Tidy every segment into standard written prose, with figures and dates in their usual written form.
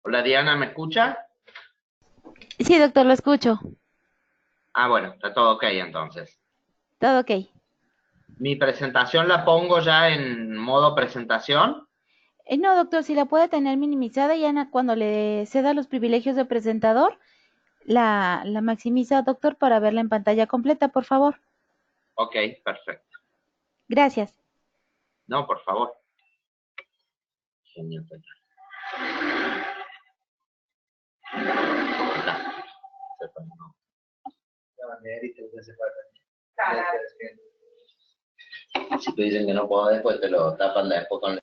Hola Diana, ¿me escucha? Sí, doctor, lo escucho. Ah, bueno, está todo ok entonces. Todo ok. Mi presentación la pongo ya en modo presentación. No, doctor, si la puede tener minimizada, ya cuando le ceda los privilegios de presentador, la maximiza, doctor, para verla en pantalla completa, por favor. Ok, perfecto. Gracias. No, por favor. Genial. Si te dicen que no puedo después, te lo tapan después con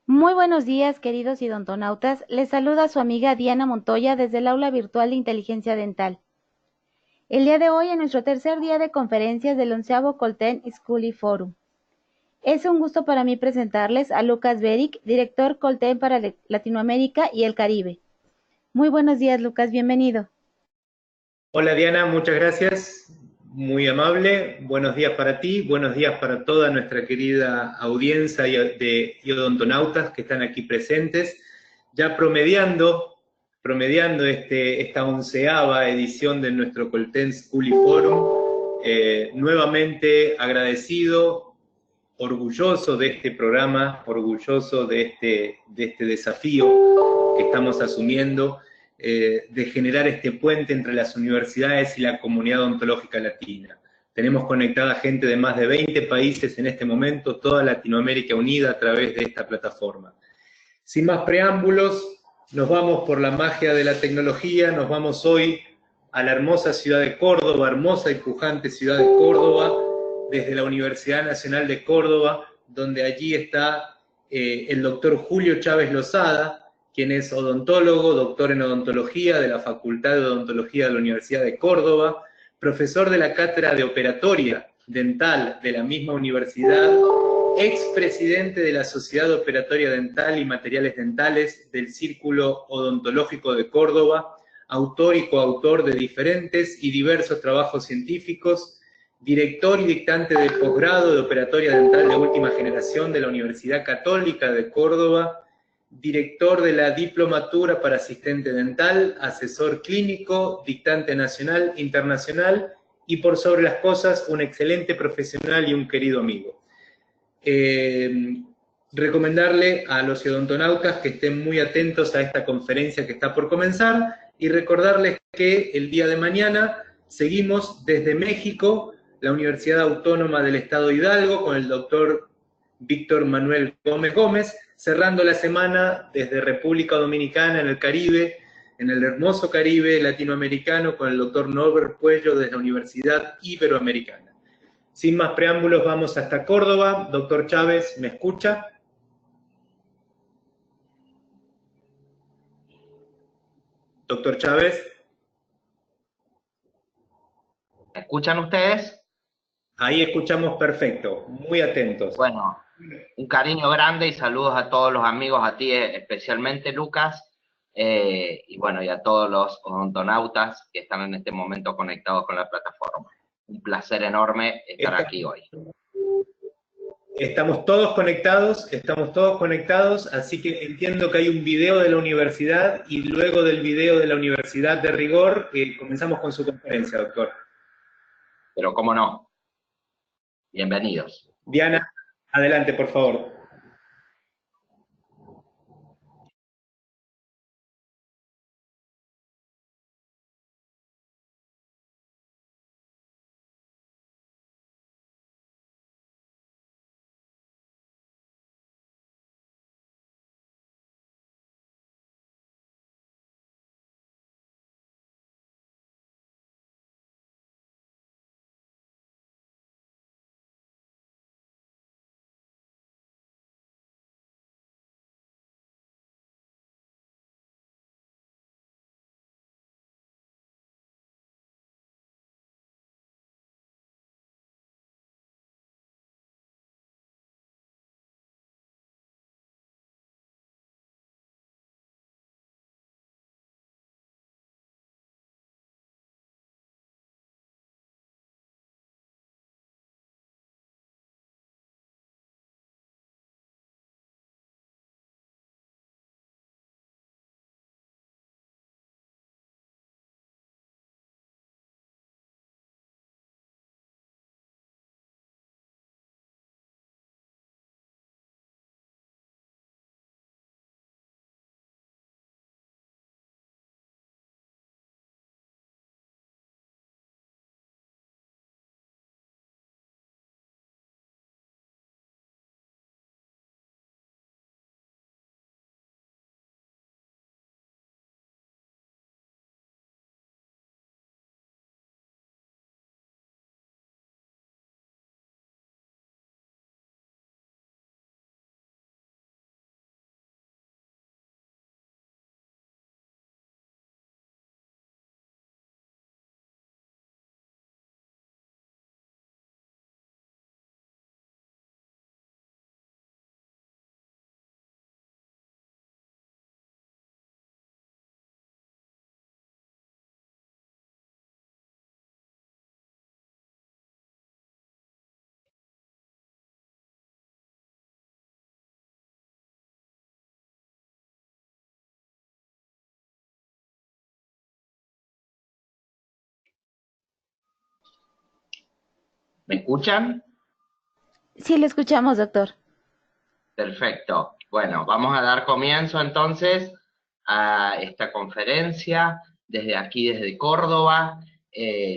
Muy buenos días, queridos idontonautas. Les saluda su amiga Diana Montoya desde el aula virtual de inteligencia dental. El día de hoy, en nuestro tercer día de conferencias del 11º Colten School Forum. Es un gusto para mí presentarles a Lucas Beric, director Colten para Latinoamérica y el Caribe. Muy buenos días, Lucas, bienvenido. Hola Diana, muchas gracias, muy amable. Buenos días para ti, buenos días para toda nuestra querida audiencia de odontonautas que están aquí presentes, ya promediando esta 11ª edición de nuestro Colten School Forum. Nuevamente agradecido, orgulloso de este programa, orgulloso de este desafío que estamos asumiendo, de generar este puente entre las universidades y la comunidad odontológica latina. Tenemos conectada gente de más de 20 países en este momento, toda Latinoamérica unida a través de esta plataforma. Sin más preámbulos, nos vamos por la magia de la tecnología, nos vamos hoy a la hermosa ciudad de Córdoba, hermosa y pujante ciudad de Córdoba, desde la Universidad Nacional de Córdoba, donde allí está el doctor Julio Chávez Lozada, quien es odontólogo, doctor en odontología de la Facultad de Odontología de la Universidad de Córdoba, profesor de la Cátedra de Operatoria Dental de la misma universidad, expresidente de la Sociedad Operatoria Dental y Materiales Dentales del Círculo Odontológico de Córdoba, autor y coautor de diferentes y diversos trabajos científicos, director y dictante de posgrado de Operatoria Dental de última generación de la Universidad Católica de Córdoba, director de la Diplomatura para Asistente Dental, asesor clínico, dictante nacional, internacional y por sobre las cosas un excelente profesional y un querido amigo. Recomendarle a los odontonautas que estén muy atentos a esta conferencia que está por comenzar y recordarles que el día de mañana seguimos desde México, la Universidad Autónoma del Estado de Hidalgo, con el doctor Víctor Manuel Gómez Gómez, cerrando la semana desde República Dominicana en el Caribe, en el hermoso Caribe latinoamericano, con el doctor Norbert Puello desde la Universidad Iberoamericana. Sin más preámbulos, vamos hasta Córdoba. Doctor Chávez, ¿me escucha? Doctor Chávez. ¿Me escuchan ustedes? Ahí escuchamos perfecto, muy atentos. Bueno, un cariño grande y saludos a todos los amigos, a ti especialmente, Lucas, y bueno, y a todos los odontonautas que están en este momento conectados con la plataforma. Un placer enorme estar aquí hoy. Estamos todos conectados, así que entiendo que hay un video de la universidad y luego del video de la Universidad de Rigor comenzamos con su conferencia, doctor. Pero cómo no. Bienvenidos. Diana, adelante, por favor. ¿Me escuchan? Sí, le escuchamos, doctor. Perfecto. Bueno, vamos a dar comienzo entonces a esta conferencia desde aquí, desde Córdoba.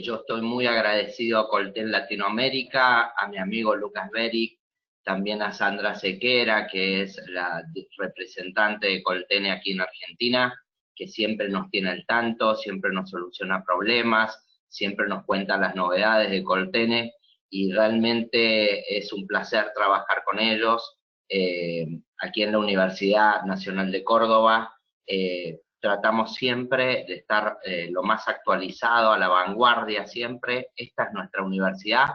Yo estoy muy agradecido a Colten Latinoamérica, a mi amigo Lucas Beric, también a Sandra Sequera, que es la representante de Colten aquí en Argentina, que siempre nos tiene al tanto, siempre nos soluciona problemas, siempre nos cuenta las novedades de Colten, y realmente es un placer trabajar con ellos. Aquí en la Universidad Nacional de Córdoba tratamos siempre de estar lo más actualizado, a la vanguardia siempre. Esta es nuestra universidad,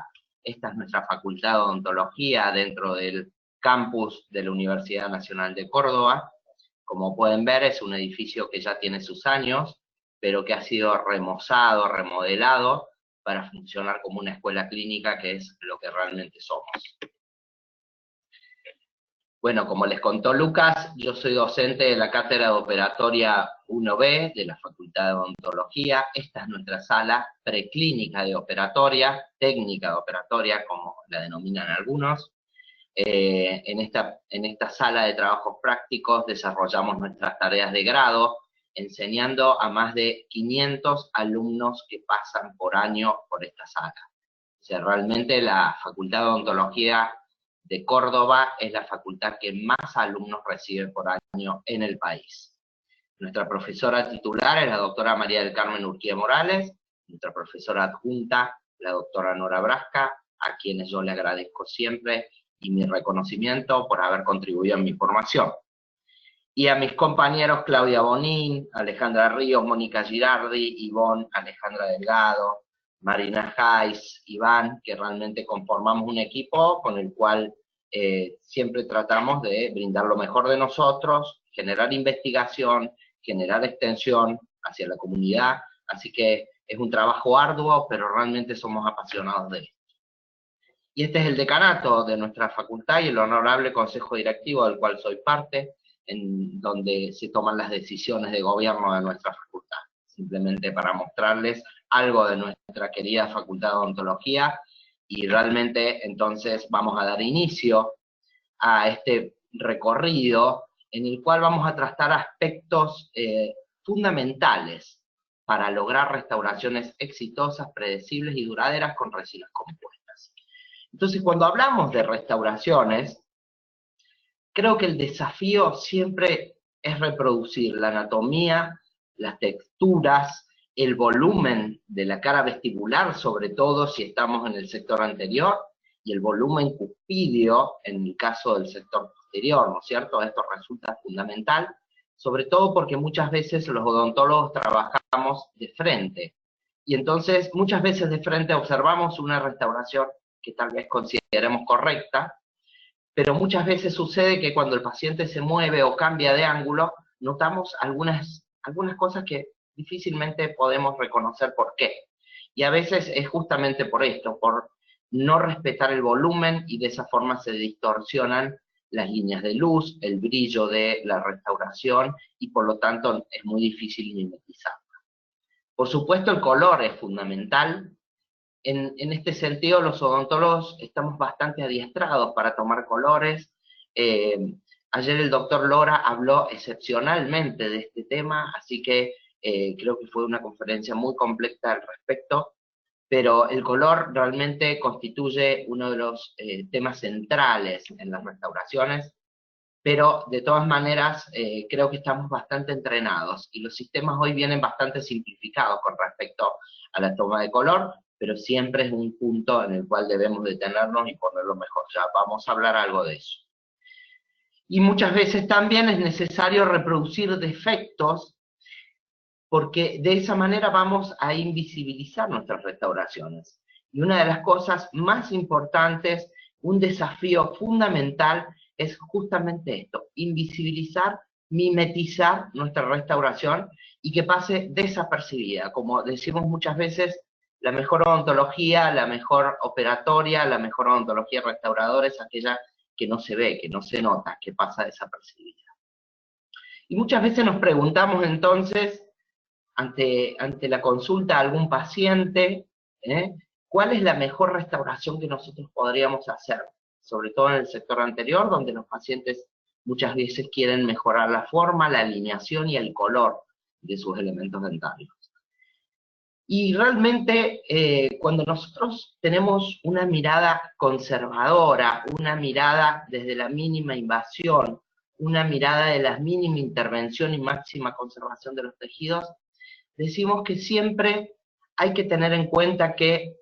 esta es nuestra Facultad de Odontología dentro del campus de la Universidad Nacional de Córdoba. Como pueden ver, es un edificio que ya tiene sus años, pero que ha sido remozado, remodelado, para funcionar como una escuela clínica, que es lo que realmente somos. Bueno, como les contó Lucas, yo soy docente de la Cátedra de Operatoria 1B de la Facultad de Odontología. Esta es nuestra sala preclínica de operatoria, técnica de operatoria, como la denominan algunos. En esta sala de trabajos prácticos desarrollamos nuestras tareas de grado, enseñando a más de 500 alumnos que pasan por año por esta sala. O sea, realmente la Facultad de Odontología de Córdoba es la facultad que más alumnos recibe por año en el país. Nuestra profesora titular es la doctora María del Carmen Urquía Morales, nuestra profesora adjunta, la doctora Nora Brasca, a quienes yo le agradezco siempre y mi reconocimiento por haber contribuido en mi formación. Y a mis compañeros Claudia Bonín, Alejandra Ríos, Mónica Girardi, Ivonne, Alejandra Delgado, Marina Jais, Iván, que realmente conformamos un equipo con el cual siempre tratamos de brindar lo mejor de nosotros, generar investigación, generar extensión hacia la comunidad, así que es un trabajo arduo, pero realmente somos apasionados de esto. Y este es el decanato de nuestra facultad y el honorable consejo directivo del cual soy parte, en donde se toman las decisiones de gobierno de nuestra facultad. Simplemente para mostrarles algo de nuestra querida Facultad de Odontología, y realmente entonces vamos a dar inicio a este recorrido en el cual vamos a tratar aspectos fundamentales para lograr restauraciones exitosas, predecibles y duraderas con resinas compuestas. Entonces, cuando hablamos de restauraciones, creo que el desafío siempre es reproducir la anatomía, las texturas, el volumen de la cara vestibular, sobre todo si estamos en el sector anterior, y el volumen cuspídeo en el caso del sector posterior, ¿no es cierto? Esto resulta fundamental, sobre todo porque muchas veces los odontólogos trabajamos de frente, y entonces muchas veces de frente observamos una restauración que tal vez consideremos correcta, pero muchas veces sucede que cuando el paciente se mueve o cambia de ángulo, notamos algunas cosas que difícilmente podemos reconocer por qué. Y a veces es justamente por esto, por no respetar el volumen, y de esa forma se distorsionan las líneas de luz, el brillo de la restauración, y por lo tanto es muy difícil mimetizarla. Por supuesto, el color es fundamental. En este sentido, los odontólogos estamos bastante adiestrados para tomar colores. Ayer el doctor Lora habló excepcionalmente de este tema, así que creo que fue una conferencia muy completa al respecto, pero el color realmente constituye uno de los temas centrales en las restauraciones, pero de todas maneras creo que estamos bastante entrenados, y los sistemas hoy vienen bastante simplificados con respecto a la toma de color, pero siempre es un punto en el cual debemos detenernos y ponerlo mejor. Ya vamos a hablar algo de eso. Y muchas veces también es necesario reproducir defectos, porque de esa manera vamos a invisibilizar nuestras restauraciones. Y una de las cosas más importantes, un desafío fundamental, es justamente esto: invisibilizar, mimetizar nuestra restauración y que pase desapercibida. Como decimos muchas veces, la mejor odontología, la mejor operatoria, la mejor odontología restauradora es aquella que no se ve, que no se nota, que pasa desapercibida. Y muchas veces nos preguntamos entonces, ante la consulta a algún paciente, ¿cuál es la mejor restauración que nosotros podríamos hacer? Sobre todo en el sector anterior, donde los pacientes muchas veces quieren mejorar la forma, la alineación y el color de sus elementos dentarios. Y realmente cuando nosotros tenemos una mirada conservadora, una mirada desde la mínima invasión, una mirada de la mínima intervención y máxima conservación de los tejidos, decimos que siempre hay que tener en cuenta que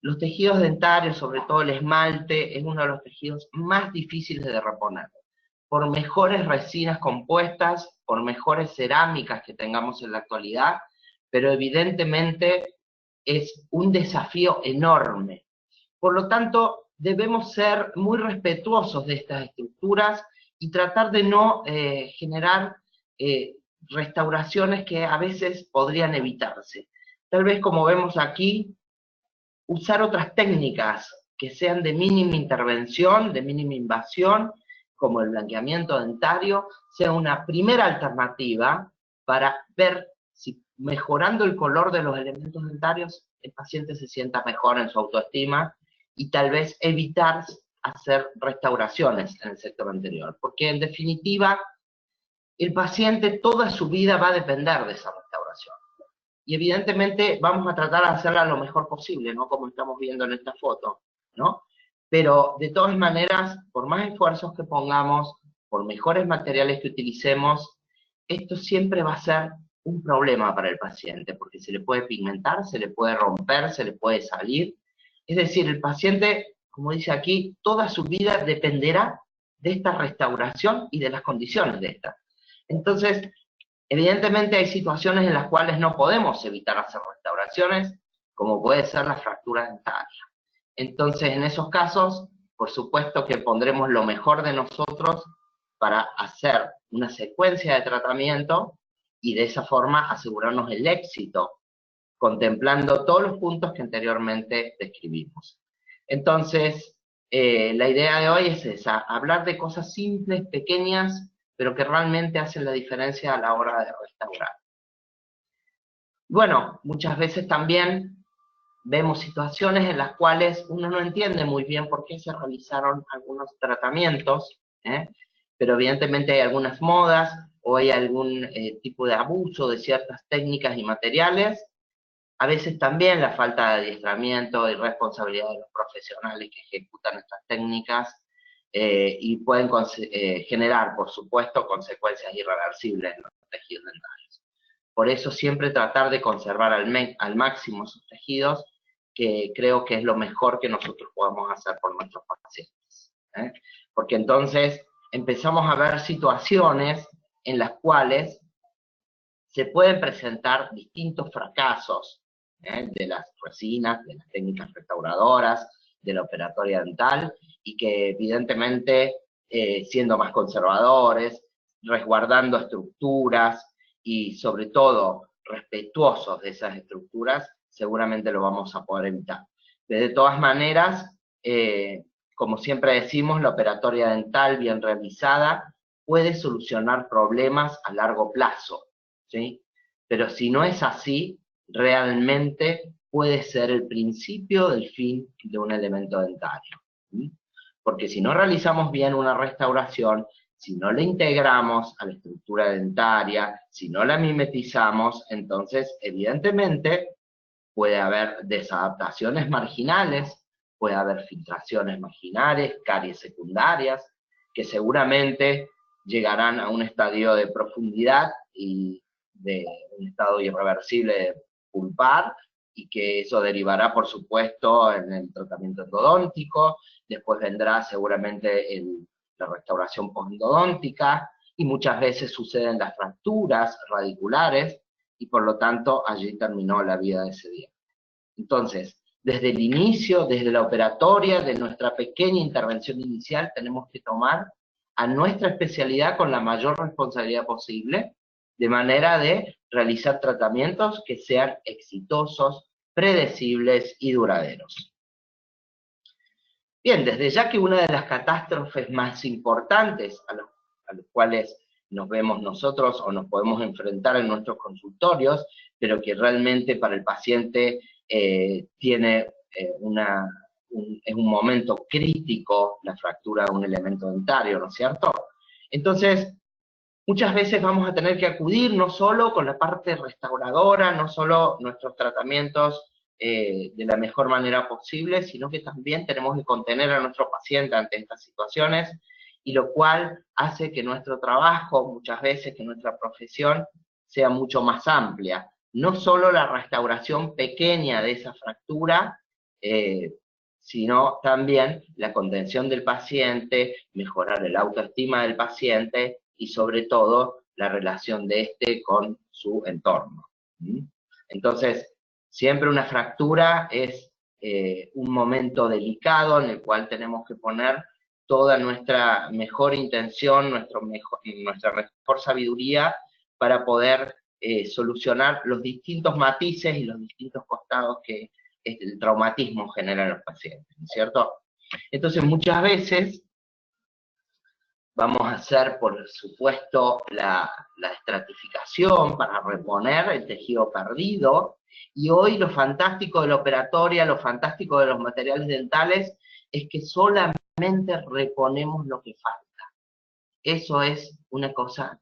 los tejidos dentarios, sobre todo el esmalte, es uno de los tejidos más difíciles de reponer. Por mejores resinas compuestas, por mejores cerámicas que tengamos en la actualidad, pero evidentemente es un desafío enorme. Por lo tanto, debemos ser muy respetuosos de estas estructuras y tratar de no generar restauraciones que a veces podrían evitarse. Tal vez, como vemos aquí, usar otras técnicas que sean de mínima intervención, de mínima invasión, como el blanqueamiento dentario, sea una primera alternativa para ver si mejorando el color de los elementos dentarios el paciente se sienta mejor en su autoestima y tal vez evitar hacer restauraciones en el sector anterior. Porque en definitiva, el paciente toda su vida va a depender de esa restauración. Y evidentemente vamos a tratar de hacerla lo mejor posible, ¿no? Como estamos viendo en esta foto, ¿no? Pero de todas maneras, por más esfuerzos que pongamos, por mejores materiales que utilicemos, esto siempre va a ser un problema para el paciente, porque se le puede pigmentar, se le puede romper, se le puede salir. Es decir, el paciente, como dice aquí, toda su vida dependerá de esta restauración y de las condiciones de esta. Entonces, evidentemente hay situaciones en las cuales no podemos evitar hacer restauraciones, como puede ser la fractura dentaria. Entonces, en esos casos, por supuesto que pondremos lo mejor de nosotros para hacer una secuencia de tratamiento y de esa forma asegurarnos el éxito, contemplando todos los puntos que anteriormente describimos. Entonces, la idea de hoy es esa, hablar de cosas simples, pequeñas, pero que realmente hacen la diferencia a la hora de restaurar. Bueno, muchas veces también vemos situaciones en las cuales uno no entiende muy bien por qué se realizaron algunos tratamientos, pero evidentemente hay algunas modas o hay algún tipo de abuso de ciertas técnicas y materiales. A veces también la falta de adiestramiento y responsabilidad de los profesionales que ejecutan estas técnicas y pueden generar, por supuesto, consecuencias irreversibles en los tejidos dentarios. Por eso siempre tratar de conservar al máximo sus tejidos, que creo que es lo mejor que nosotros podemos hacer por nuestros pacientes. Porque entonces empezamos a ver situaciones en las cuales se pueden presentar distintos fracasos de las resinas, de las técnicas restauradoras, de la operatoria dental, y que evidentemente, siendo más conservadores, resguardando estructuras y sobre todo respetuosos de esas estructuras, seguramente lo vamos a poder evitar. De todas maneras, como siempre decimos, la operatoria dental bien realizada puede solucionar problemas a largo plazo, ¿sí? Pero si no es así, realmente puede ser el principio del fin de un elemento dentario. ¿Sí? Porque si no realizamos bien una restauración, si no la integramos a la estructura dentaria, si no la mimetizamos, entonces evidentemente puede haber desadaptaciones marginales, puede haber filtraciones marginales, caries secundarias, que seguramente llegarán a un estadio de profundidad y de un estado irreversible de pulpar, y que eso derivará, por supuesto, en el tratamiento endodóntico. Después vendrá seguramente la restauración postendodóntica, y muchas veces suceden las fracturas radiculares, y por lo tanto allí terminó la vida de ese diente. Entonces, desde el inicio, desde la operatoria, de nuestra pequeña intervención inicial, tenemos que tomar a nuestra especialidad con la mayor responsabilidad posible, de manera de realizar tratamientos que sean exitosos, predecibles y duraderos. Bien, desde ya que una de las catástrofes más importantes a los cuales nos vemos nosotros o nos podemos enfrentar en nuestros consultorios, pero que realmente para el paciente tiene es un momento crítico la fractura de un elemento dentario, ¿no es cierto? Entonces, muchas veces vamos a tener que acudir no solo con la parte restauradora, no solo nuestros tratamientos de la mejor manera posible, sino que también tenemos que contener a nuestro paciente ante estas situaciones, y lo cual hace que nuestro trabajo, muchas veces, que nuestra profesión sea mucho más amplia. No solo la restauración pequeña de esa fractura, sino también la contención del paciente, mejorar el autoestima del paciente y sobre todo la relación de este con su entorno. Entonces, siempre una fractura es un momento delicado en el cual tenemos que poner toda nuestra mejor intención, nuestra mejor sabiduría para poder solucionar los distintos matices y los distintos costados que el traumatismo genera en los pacientes, ¿no es cierto? Entonces, muchas veces vamos a hacer, por supuesto, la estratificación para reponer el tejido perdido, y hoy lo fantástico de la operatoria, lo fantástico de los materiales dentales, es que solamente reponemos lo que falta. Eso es una cosa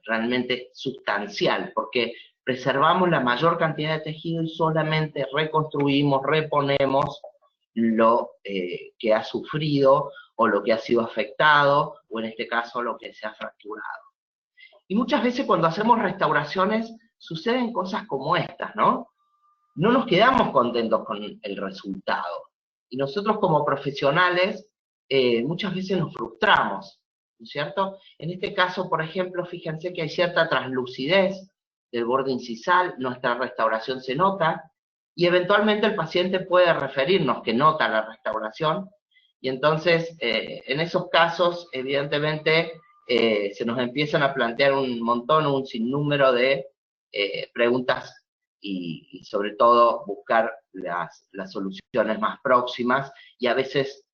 realmente sustancial, porque preservamos la mayor cantidad de tejido y solamente reconstruimos, reponemos lo que ha sufrido o lo que ha sido afectado, o en este caso lo que se ha fracturado. Y muchas veces cuando hacemos restauraciones suceden cosas como estas, ¿no? No nos quedamos contentos con el resultado. Y nosotros como profesionales muchas veces nos frustramos, ¿no es cierto? En este caso, por ejemplo, fíjense que hay cierta translucidez del borde incisal, nuestra restauración se nota, y eventualmente el paciente puede referirnos que nota la restauración, y entonces en esos casos, evidentemente, se nos empiezan a plantear un sinnúmero de preguntas y sobre todo buscar las soluciones más próximas, y a veces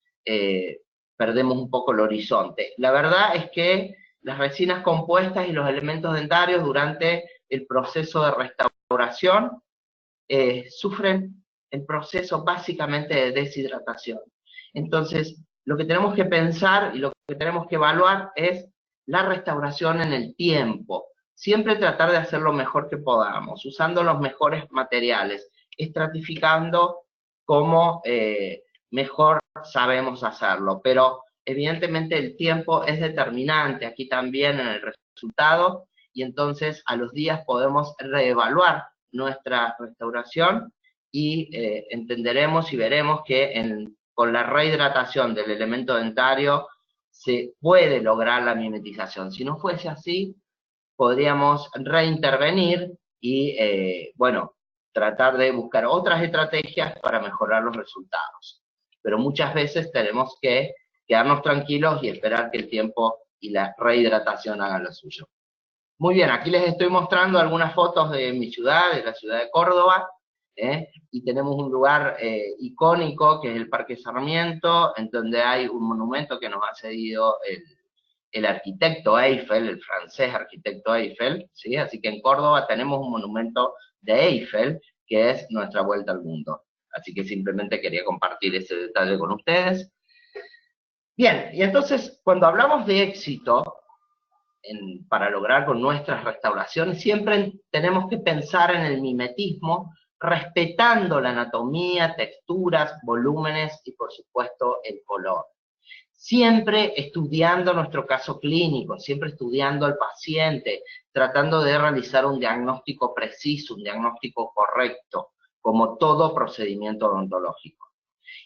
perdemos un poco el horizonte. La verdad es que las resinas compuestas y los elementos dentarios durante el proceso de restauración sufren el proceso básicamente de deshidratación. Entonces, lo que tenemos que pensar y lo que tenemos que evaluar es la restauración en el tiempo. Siempre tratar de hacer lo mejor que podamos, usando los mejores materiales, estratificando como mejor sabemos hacerlo, pero evidentemente el tiempo es determinante aquí también en el resultado, y entonces a los días podemos reevaluar nuestra restauración y entenderemos y veremos que con la rehidratación del elemento dentario se puede lograr la mimetización. Si no fuese así, podríamos reintervenir y, bueno, tratar de buscar otras estrategias para mejorar los resultados. Pero muchas veces tenemos que quedarnos tranquilos y esperar que el tiempo y la rehidratación hagan lo suyo. Muy bien, aquí les estoy mostrando algunas fotos de mi ciudad, de la ciudad de Córdoba, y tenemos un lugar icónico que es el Parque Sarmiento, en donde hay un monumento que nos ha cedido el arquitecto Eiffel, el francés arquitecto Eiffel, ¿sí? Así que en Córdoba tenemos un monumento de Eiffel, que es nuestra vuelta al mundo. Así que simplemente quería compartir ese detalle con ustedes. Bien, y entonces, cuando hablamos de éxito, para lograr con nuestras restauraciones, siempre tenemos que pensar en el mimetismo, respetando la anatomía, texturas, volúmenes y, por supuesto, el color. Siempre estudiando nuestro caso clínico, siempre estudiando al paciente, tratando de realizar un diagnóstico preciso, un diagnóstico correcto, como todo procedimiento odontológico.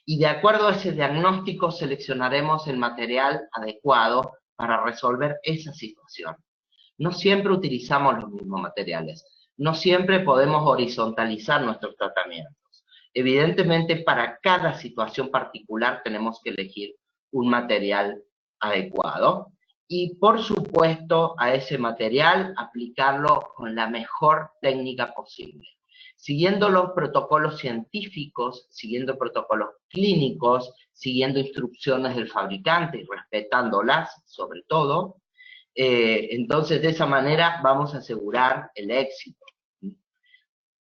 Y de acuerdo a ese diagnóstico seleccionaremos el material adecuado para resolver esa situación. No siempre utilizamos los mismos materiales, no siempre podemos horizontalizar nuestros tratamientos. Evidentemente, para cada situación particular tenemos que elegir un material adecuado y, por supuesto, a ese material aplicarlo con la mejor técnica posible, siguiendo los protocolos científicos, siguiendo protocolos clínicos, siguiendo instrucciones del fabricante y respetándolas, sobre todo. Entonces, de esa manera vamos a asegurar el éxito.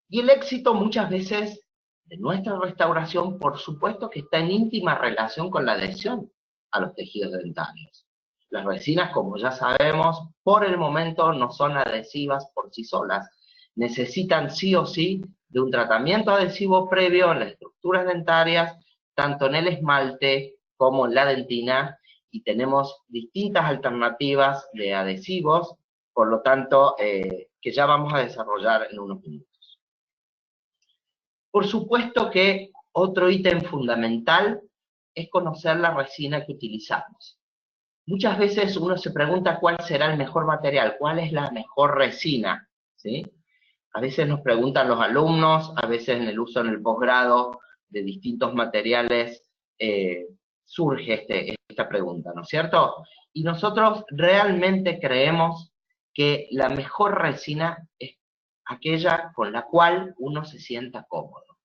Y el éxito muchas veces de nuestra restauración, por supuesto que está en íntima relación con la adhesión a los tejidos dentarios. Las resinas, como ya sabemos, por el momento no son adhesivas por sí solas. Necesitan sí o sí de un tratamiento adhesivo previo en las estructuras dentarias, tanto en el esmalte como en la dentina, y tenemos distintas alternativas de adhesivos, por lo tanto, que ya vamos a desarrollar en unos minutos. Por supuesto que otro ítem fundamental es conocer la resina que utilizamos. Muchas veces uno se pregunta cuál será el mejor material, cuál es la mejor resina, ¿sí? A veces nos preguntan los alumnos, a veces en el uso en el posgrado de distintos materiales surge esta pregunta, ¿no es cierto? Y nosotros realmente creemos que la mejor resina es aquella con la cual uno se sienta cómodo,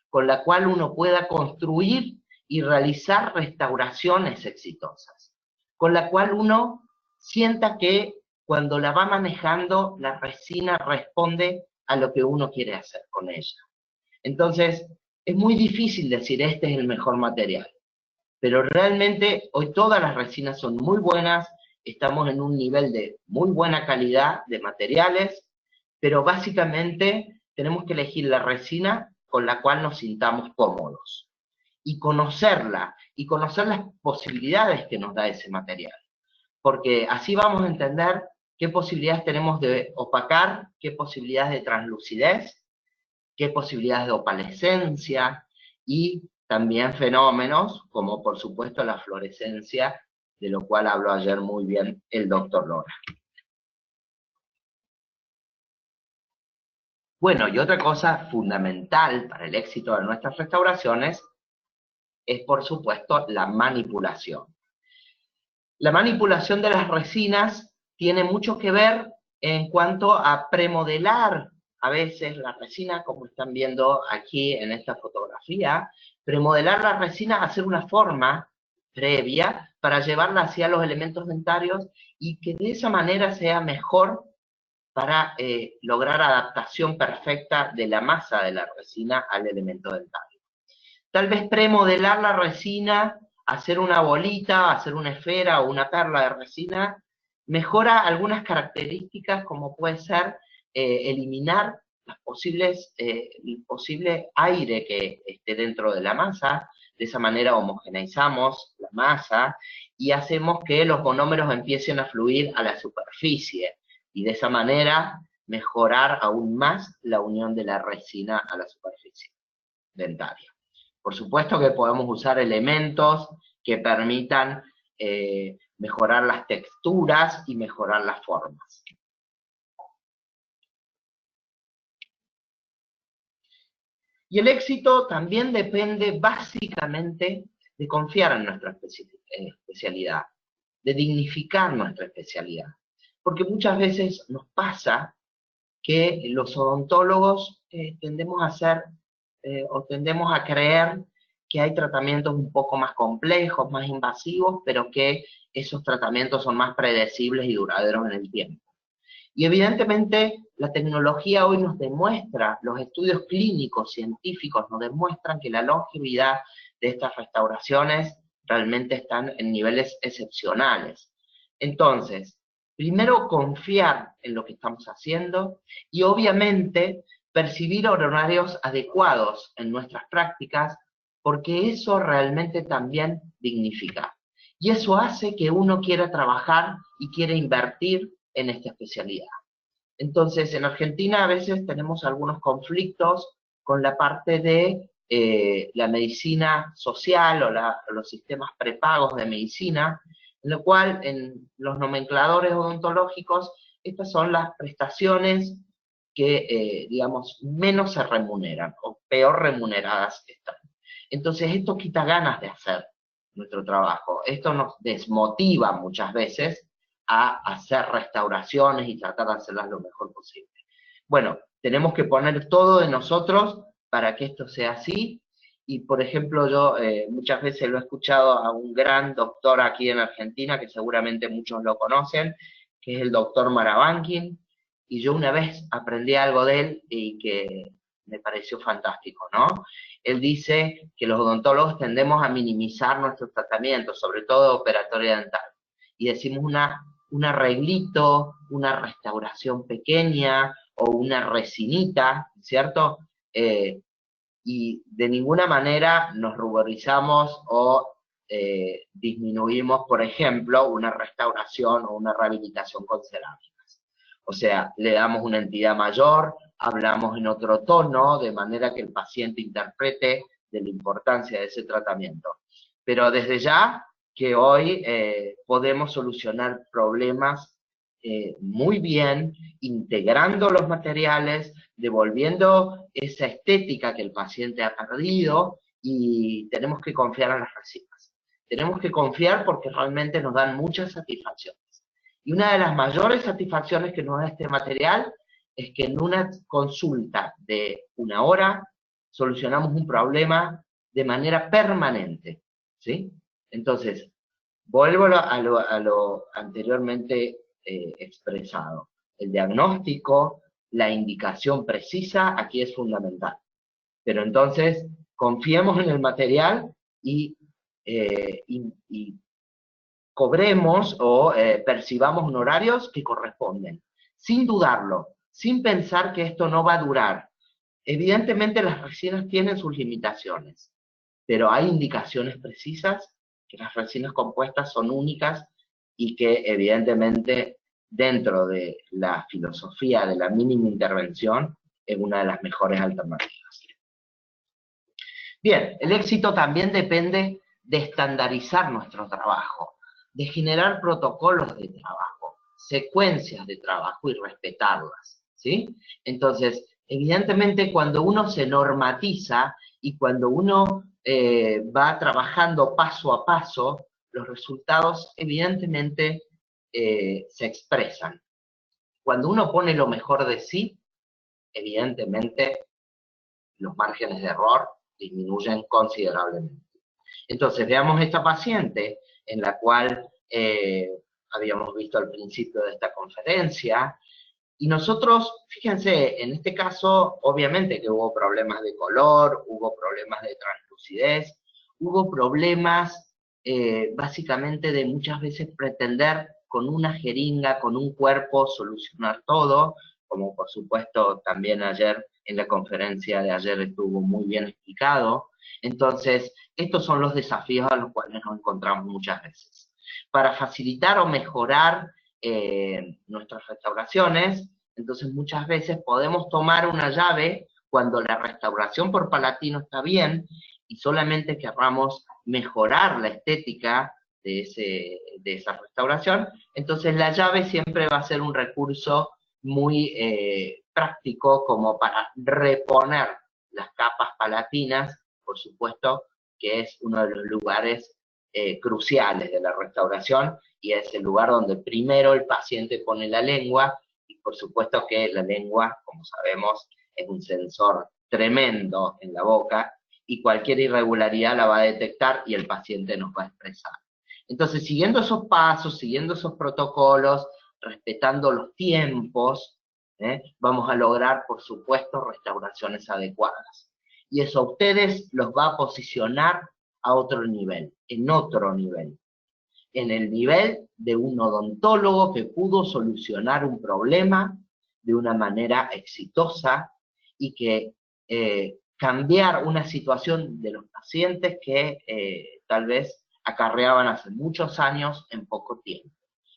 con la cual uno pueda construir y realizar restauraciones exitosas, con la cual uno sienta que cuando la va manejando, la resina responde a lo que uno quiere hacer con ella. Entonces, es muy difícil decir este es el mejor material, pero realmente hoy todas las resinas son muy buenas, estamos en un nivel de muy buena calidad de materiales, pero básicamente tenemos que elegir la resina con la cual nos sintamos cómodos, y conocerla, y conocer las posibilidades que nos da ese material, porque así vamos a entender qué posibilidades tenemos de opacar, qué posibilidades de translucidez, qué posibilidades de opalescencia, y también fenómenos como por supuesto la fluorescencia, de lo cual habló ayer muy bien el doctor Lora. Bueno, y otra cosa fundamental para el éxito de nuestras restauraciones es, por supuesto, la manipulación. La manipulación de las resinas tiene mucho que ver en cuanto a premodelar a veces la resina, como están viendo aquí en esta fotografía, premodelar la resina, hacer una forma previa para llevarla hacia los elementos dentarios y que de esa manera sea mejor para lograr adaptación perfecta de la masa de la resina al elemento dentario. Tal vez premodelar la resina, hacer una bolita, hacer una esfera o una perla de resina, mejora algunas características como puede ser eliminar el posible aire que esté dentro de la masa. De esa manera homogeneizamos la masa y hacemos que los monómeros empiecen a fluir a la superficie, y de esa manera mejorar aún más la unión de la resina a la superficie dentaria. Por supuesto que podemos usar elementos que permitan mejorar las texturas y mejorar las formas. Y el éxito también depende básicamente de confiar en nuestra especialidad, de dignificar nuestra especialidad. Porque muchas veces nos pasa que los odontólogos tendemos a creer que hay tratamientos un poco más complejos, más invasivos, pero que esos tratamientos son más predecibles y duraderos en el tiempo. Y evidentemente la tecnología hoy nos demuestra, los estudios clínicos, científicos nos demuestran que la longevidad de estas restauraciones realmente están en niveles excepcionales. Entonces, primero confiar en lo que estamos haciendo y obviamente percibir horarios adecuados en nuestras prácticas, porque eso realmente también dignifica. Y eso hace que uno quiera trabajar y quiera invertir en esta especialidad. Entonces, en Argentina a veces tenemos algunos conflictos con la parte de la medicina social o los sistemas prepagos de medicina, en lo cual en los nomencladores odontológicos estas son las prestaciones que, digamos, menos se remuneran o peor remuneradas están. Entonces esto quita ganas de hacer nuestro trabajo, esto nos desmotiva muchas veces a hacer restauraciones y tratar de hacerlas lo mejor posible. Bueno, tenemos que poner todo de nosotros para que esto sea así, y por ejemplo yo muchas veces lo he escuchado a un gran doctor aquí en Argentina, que seguramente muchos lo conocen, que es el doctor Marabankin, y yo una vez aprendí algo de él y que me pareció fantástico, ¿no? Él dice que los odontólogos tendemos a minimizar nuestros tratamientos, sobre todo operatoria dental, y decimos un arreglito, una restauración pequeña, o una resinita, ¿cierto? Y de ninguna manera nos ruborizamos o disminuimos, por ejemplo, una restauración o una rehabilitación con cerámicas. O sea, le damos una entidad mayor, hablamos en otro tono, de manera que el paciente interprete de la importancia de ese tratamiento. Pero desde ya que hoy podemos solucionar problemas muy bien, integrando los materiales, devolviendo esa estética que el paciente ha perdido, y tenemos que confiar en las resinas. Tenemos que confiar porque realmente nos dan muchas satisfacciones. Y una de las mayores satisfacciones que nos da este material es que en una consulta de 1 hora solucionamos un problema de manera permanente, ¿sí? Entonces, vuelvo a lo anteriormente expresado. El diagnóstico, la indicación precisa, aquí es fundamental. Pero entonces, confiemos en el material y cobremos o percibamos honorarios que corresponden, sin dudarlo, sin pensar que esto no va a durar. Evidentemente las resinas tienen sus limitaciones, pero hay indicaciones precisas que las resinas compuestas son únicas y que evidentemente dentro de la filosofía de la mínima intervención es una de las mejores alternativas. Bien, el éxito también depende de estandarizar nuestro trabajo, de generar protocolos de trabajo, secuencias de trabajo y respetarlas, ¿sí? Entonces, evidentemente cuando uno se normatiza y cuando uno va trabajando paso a paso, los resultados evidentemente se expresan. Cuando uno pone lo mejor de sí, evidentemente los márgenes de error disminuyen considerablemente. Entonces, veamos esta paciente en la cual habíamos visto al principio de esta conferencia, y nosotros, fíjense, en este caso, obviamente que hubo problemas de color, hubo problemas de translucidez, hubo problemas básicamente de muchas veces pretender con una jeringa, con un cuerpo, solucionar todo, como por supuesto también ayer en la conferencia de ayer estuvo muy bien explicado. Entonces, estos son los desafíos a los cuales nos encontramos muchas veces. Para facilitar o mejorar nuestras restauraciones, entonces muchas veces podemos tomar una llave cuando la restauración por palatino está bien y solamente querramos mejorar la estética de esa restauración, entonces la llave siempre va a ser un recurso muy práctico como para reponer las capas palatinas, por supuesto que es uno de los lugares cruciales de la restauración, y es el lugar donde primero el paciente pone la lengua, y por supuesto que la lengua, como sabemos, es un sensor tremendo en la boca, y cualquier irregularidad la va a detectar y el paciente nos va a expresar. Entonces, siguiendo esos pasos, siguiendo esos protocolos, respetando los tiempos, vamos a lograr, por supuesto, restauraciones adecuadas. Y eso a ustedes los va a posicionar a otro nivel, en otro nivel. En el nivel de un odontólogo que pudo solucionar un problema de una manera exitosa y que cambiar una situación de los pacientes que tal vez acarreaban hace muchos años en poco tiempo.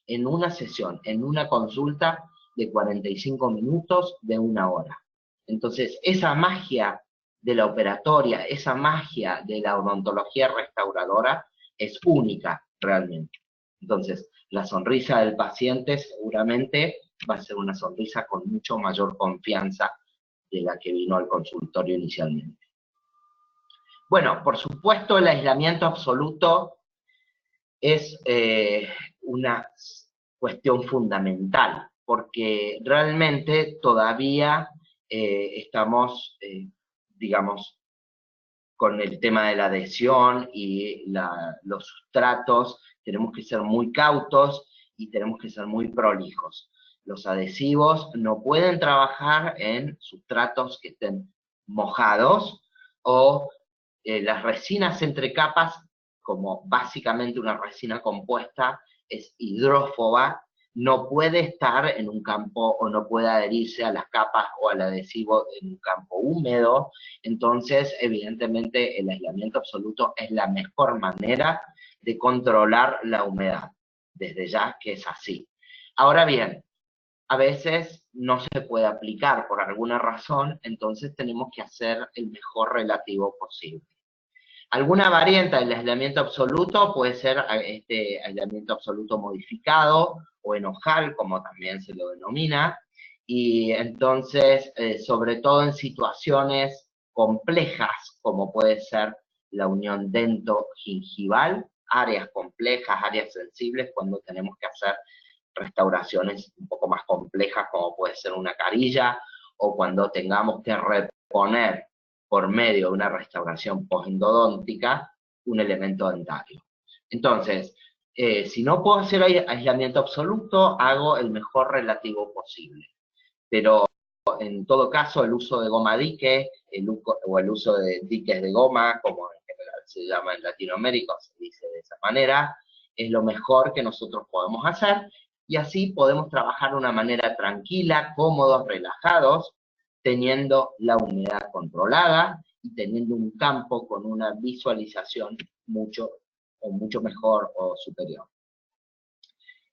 En una sesión, en una consulta de 45 minutos, de 1 hora. Entonces, esa magia de la operatoria, esa magia de la odontología restauradora es única realmente. Entonces, la sonrisa del paciente seguramente va a ser una sonrisa con mucho mayor confianza de la que vino al consultorio inicialmente. Bueno, por supuesto el aislamiento absoluto es una cuestión fundamental, porque realmente todavía estamos, digamos, con el tema de la adhesión y los sustratos, tenemos que ser muy cautos y tenemos que ser muy prolijos. Los adhesivos no pueden trabajar en sustratos que estén mojados, o las resinas entre capas, como básicamente una resina compuesta es hidrófoba, no puede estar en un campo o no puede adherirse a las capas o al adhesivo en un campo húmedo. Entonces, evidentemente, el aislamiento absoluto es la mejor manera de controlar la humedad, desde ya que es así. Ahora bien, a veces no se puede aplicar por alguna razón, entonces tenemos que hacer el mejor relativo posible. Alguna variante del aislamiento absoluto puede ser este aislamiento absoluto modificado o en ojal, como también se lo denomina, y entonces, sobre todo en situaciones complejas, como puede ser la unión dento-gingival, áreas complejas, áreas sensibles, cuando tenemos que hacer restauraciones un poco más complejas, como puede ser una carilla, o cuando tengamos que reponer por medio de una restauración postendodóntica un elemento dentario. Entonces, si no puedo hacer aislamiento absoluto, hago el mejor relativo posible. Pero en todo caso, el uso de goma dique, o el uso de diques de goma, como en general se llama en Latinoamérica, se dice de esa manera, es lo mejor que nosotros podemos hacer, y así podemos trabajar de una manera tranquila, cómodos, relajados, teniendo la humedad controlada y teniendo un campo con una visualización mucho mejor o superior.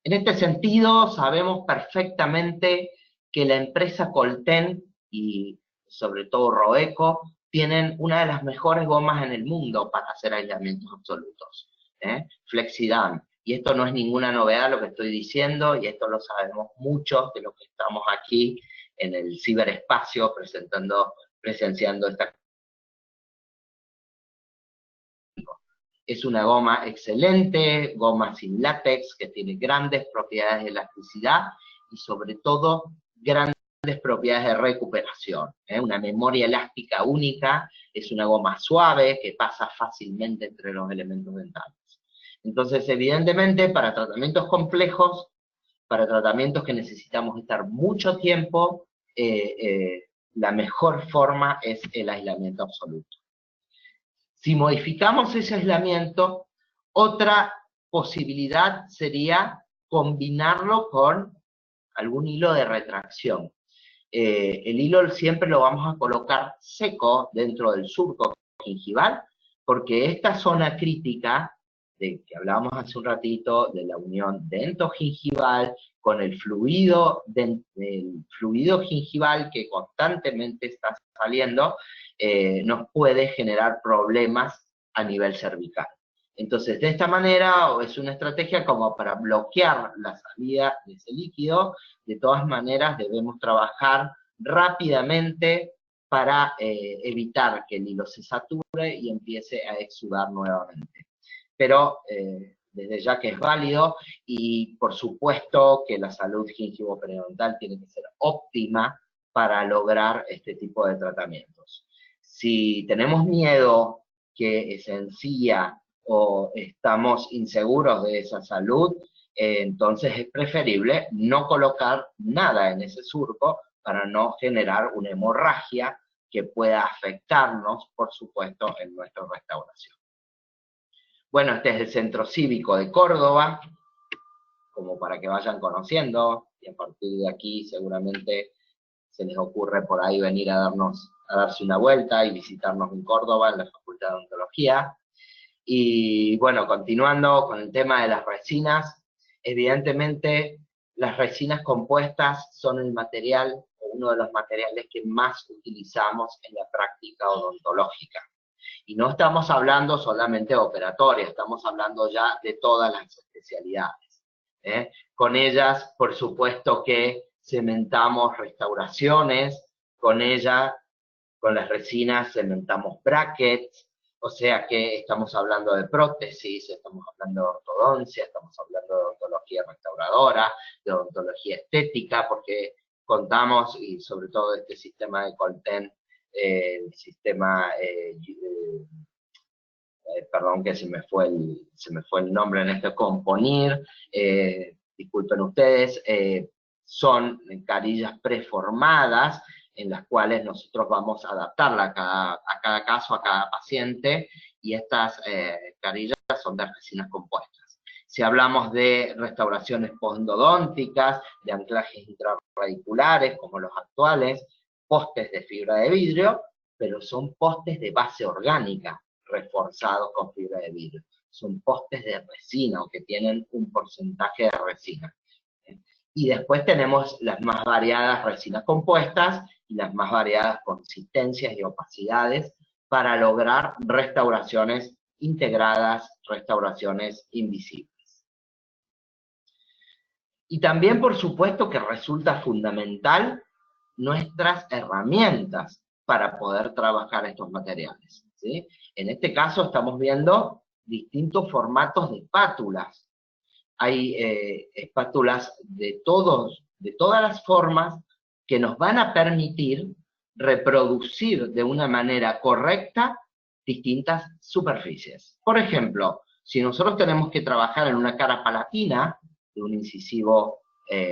En este sentido, sabemos perfectamente que la empresa Colten y sobre todo Roeco tienen una de las mejores gomas en el mundo para hacer aislamientos absolutos, Flexidam. Y esto no es ninguna novedad lo que estoy diciendo, y esto lo sabemos muchos de los que estamos aquí en el ciberespacio presenciando esta. Es una goma excelente, goma sin látex, que tiene grandes propiedades de elasticidad y sobre todo grandes propiedades de recuperación. Una memoria elástica única, es una goma suave que pasa fácilmente entre los elementos dentales. Entonces, evidentemente, para tratamientos complejos, para tratamientos que necesitamos estar mucho tiempo, la mejor forma es el aislamiento absoluto. Si modificamos ese aislamiento, otra posibilidad sería combinarlo con algún hilo de retracción. El hilo siempre lo vamos a colocar seco dentro del surco gingival, porque esta zona crítica, de que hablábamos hace un ratito, de la unión dento-gingival con el fluido gingival que constantemente está saliendo, nos puede generar problemas a nivel cervical. Entonces, de esta manera, es una estrategia como para bloquear la salida de ese líquido. De todas maneras, debemos trabajar rápidamente para evitar que el hilo se sature y empiece a exudar nuevamente. Pero desde ya que es válido, y por supuesto que la salud gingivo-periodontal tiene que ser óptima para lograr este tipo de tratamientos. Si tenemos miedo que se encía o estamos inseguros de esa salud, entonces es preferible no colocar nada en ese surco para no generar una hemorragia que pueda afectarnos, por supuesto, en nuestra restauración. Bueno, este es el Centro Cívico de Córdoba, como para que vayan conociendo, y a partir de aquí seguramente se les ocurre por ahí venir a darse una vuelta y visitarnos en Córdoba, en la Facultad de Odontología. Y bueno, continuando con el tema de las resinas, evidentemente las resinas compuestas son el material, o uno de los materiales que más utilizamos en la práctica odontológica. Y no estamos hablando solamente de operatoria, estamos hablando ya de todas las especialidades. Con ellas, por supuesto que cementamos restauraciones, con las resinas cementamos brackets, o sea que estamos hablando de prótesis, estamos hablando de ortodoncia, estamos hablando de odontología restauradora, de odontología estética, porque contamos, y sobre todo este sistema de Colten, el sistema, perdón que se me fue el nombre en este, Componir, disculpen ustedes, son carillas preformadas, en las cuales nosotros vamos a adaptarla a cada caso, a cada paciente, y estas carillas son de resinas compuestas. Si hablamos de restauraciones postendodónticas, de anclajes intrarradiculares, como los actuales, postes de fibra de vidrio, pero son postes de base orgánica, reforzados con fibra de vidrio. Son postes de resina, o que tienen un porcentaje de resina. Y después tenemos las más variadas resinas compuestas y las más variadas consistencias y opacidades para lograr restauraciones integradas, restauraciones invisibles. Y también, por supuesto, que resulta fundamental nuestras herramientas para poder trabajar estos materiales, ¿sí? En este caso estamos viendo distintos formatos de espátulas. Hay espátulas de todas las formas que nos van a permitir reproducir de una manera correcta distintas superficies. Por ejemplo, si nosotros tenemos que trabajar en una cara palatina, de un incisivo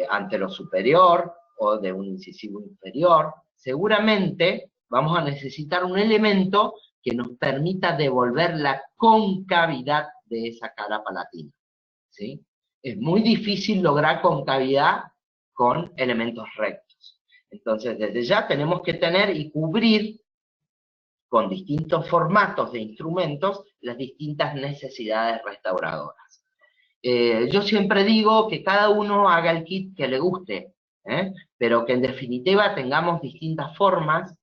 antero superior o de un incisivo inferior, seguramente vamos a necesitar un elemento que nos permita devolver la concavidad de esa cara palatina, ¿sí? Es muy difícil lograr concavidad con elementos rectos. Entonces, desde ya tenemos que tener y cubrir con distintos formatos de instrumentos las distintas necesidades restauradoras. Yo siempre digo que cada uno haga el kit que le guste, pero que en definitiva tengamos distintas formas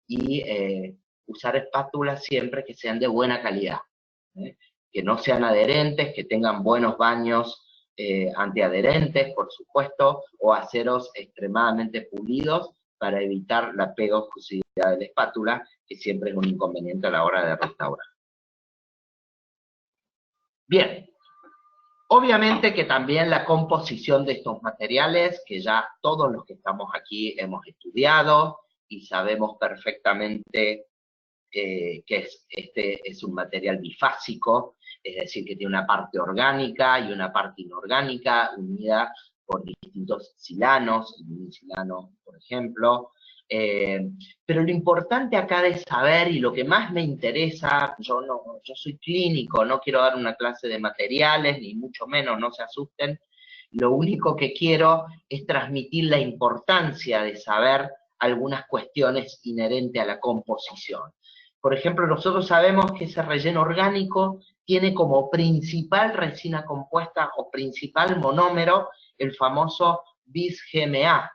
y usar espátulas siempre que sean de buena calidad, que no sean adherentes, que tengan buenos baños antiadherentes, por supuesto, o aceros extremadamente pulidos para evitar la pegajosidad de la espátula, que siempre es un inconveniente a la hora de restaurar. Bien, obviamente que también la composición de estos materiales, que ya todos los que estamos aquí hemos estudiado y sabemos perfectamente que este es un material bifásico, es decir, que tiene una parte orgánica y una parte inorgánica unida por distintos silanos, el silano, por ejemplo. Pero lo importante acá de saber, y lo que más me interesa, yo soy clínico, no quiero dar una clase de materiales, ni mucho menos, no se asusten, lo único que quiero es transmitir la importancia de saber algunas cuestiones inherentes a la composición. Por ejemplo, nosotros sabemos que ese relleno orgánico tiene como principal resina compuesta o principal monómero el famoso bis-GMA,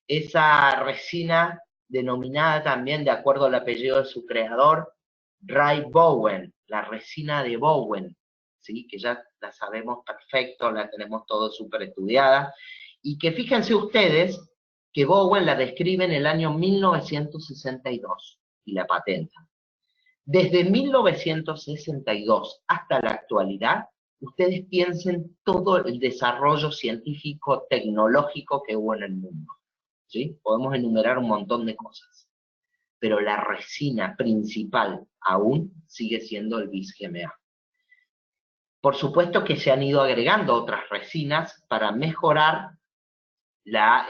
esa resina denominada también, de acuerdo al apellido de su creador, Ray Bowen, la resina de Bowen, ¿sí? Que ya la sabemos perfecto, la tenemos todo súper estudiada, y que fíjense ustedes que Bowen la describe en el año 1962 y la patenta. Desde 1962 hasta la actualidad, ustedes piensen todo el desarrollo científico, tecnológico que hubo en el mundo, ¿sí? Podemos enumerar un montón de cosas, pero la resina principal aún sigue siendo el bis-GMA. Por supuesto que se han ido agregando otras resinas para mejorar la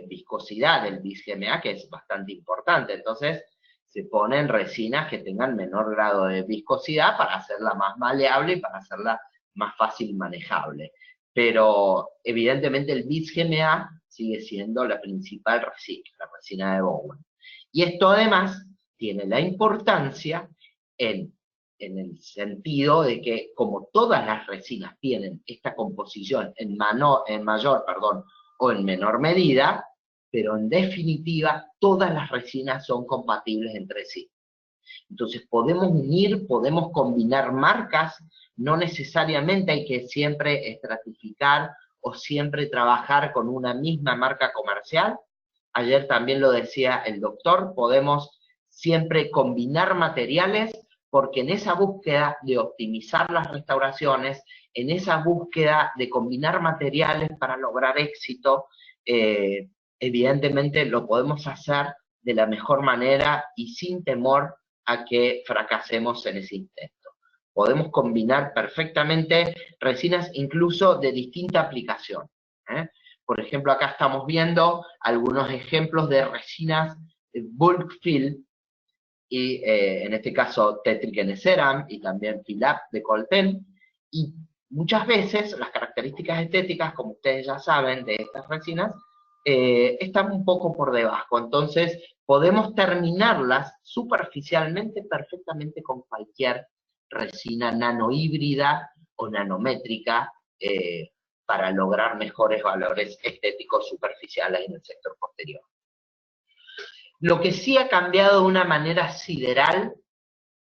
viscosidad del bis-GMA, que es bastante importante. Entonces, se ponen resinas que tengan menor grado de viscosidad para hacerla más maleable y para hacerla más fácil manejable. Pero, evidentemente, el bis-GMA sigue siendo la principal resina, la resina de Bowen. Y esto, además, tiene la importancia en el sentido de que, como todas las resinas tienen esta composición en mayor o en menor medida, pero en definitiva todas las resinas son compatibles entre sí. Entonces podemos unir, podemos combinar marcas, no necesariamente hay que siempre estratificar o siempre trabajar con una misma marca comercial. Ayer también lo decía el doctor, podemos siempre combinar materiales, porque en esa búsqueda de optimizar las restauraciones, en esa búsqueda de combinar materiales para lograr éxito, evidentemente lo podemos hacer de la mejor manera y sin temor a que fracasemos en ese intento. Podemos combinar perfectamente resinas incluso de distinta aplicación. Por ejemplo, acá estamos viendo algunos ejemplos de resinas bulk fill, y en este caso Tetric Ceram y también Filap de Colten, y muchas veces las características estéticas, como ustedes ya saben, de estas resinas, están un poco por debajo, entonces podemos terminarlas superficialmente perfectamente con cualquier resina nanohíbrida o nanométrica para lograr mejores valores estéticos superficiales en el sector posterior. Lo que sí ha cambiado de una manera sideral,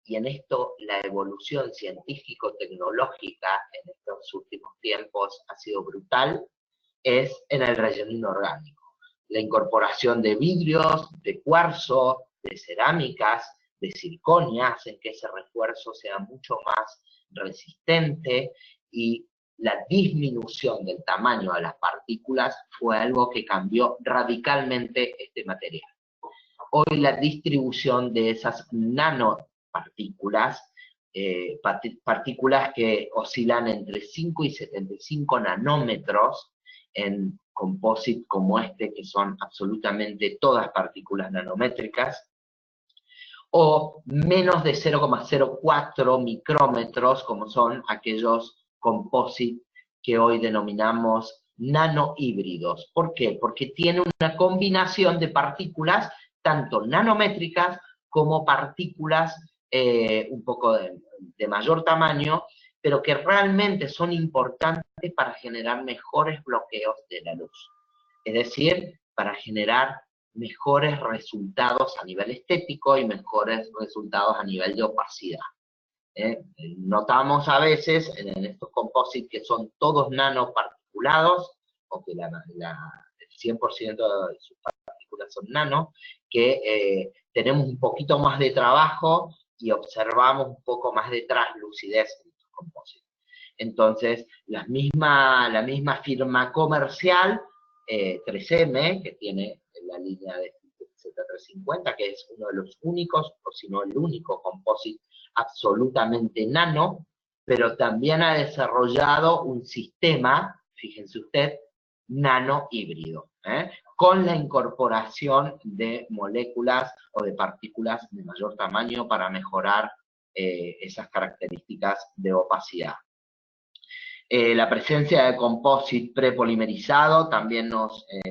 y en esto la evolución científico-tecnológica en estos últimos tiempos ha sido brutal, es en el relleno inorgánico. La incorporación de vidrios, de cuarzo, de cerámicas, de circonia, hacen que ese refuerzo sea mucho más resistente, y la disminución del tamaño de las partículas fue algo que cambió radicalmente este material. Hoy la distribución de esas nanopartículas, partículas que oscilan entre 5 y 75 nanómetros en composite como este, que son absolutamente todas partículas nanométricas, o menos de 0,04 micrómetros, como son aquellos composite que hoy denominamos nanohíbridos. ¿Por qué? Porque tiene una combinación de partículas tanto nanométricas como partículas un poco de mayor tamaño, pero que realmente son importantes para generar mejores bloqueos de la luz. Es decir, para generar mejores resultados a nivel estético y mejores resultados a nivel de opacidad. Notamos a veces en estos composites que son todos nanoparticulados, o que el 100% de sus partículas son nano, que tenemos un poquito más de trabajo y observamos un poco más de translucidez en estos composites. Entonces, la misma firma comercial, 3M, que tiene la línea de Z350, que es uno de los únicos, o si no el único composite absolutamente nano, pero también ha desarrollado un sistema, fíjense usted, nano híbrido, con la incorporación de moléculas o de partículas de mayor tamaño para mejorar esas características de opacidad. La presencia de composite prepolimerizado también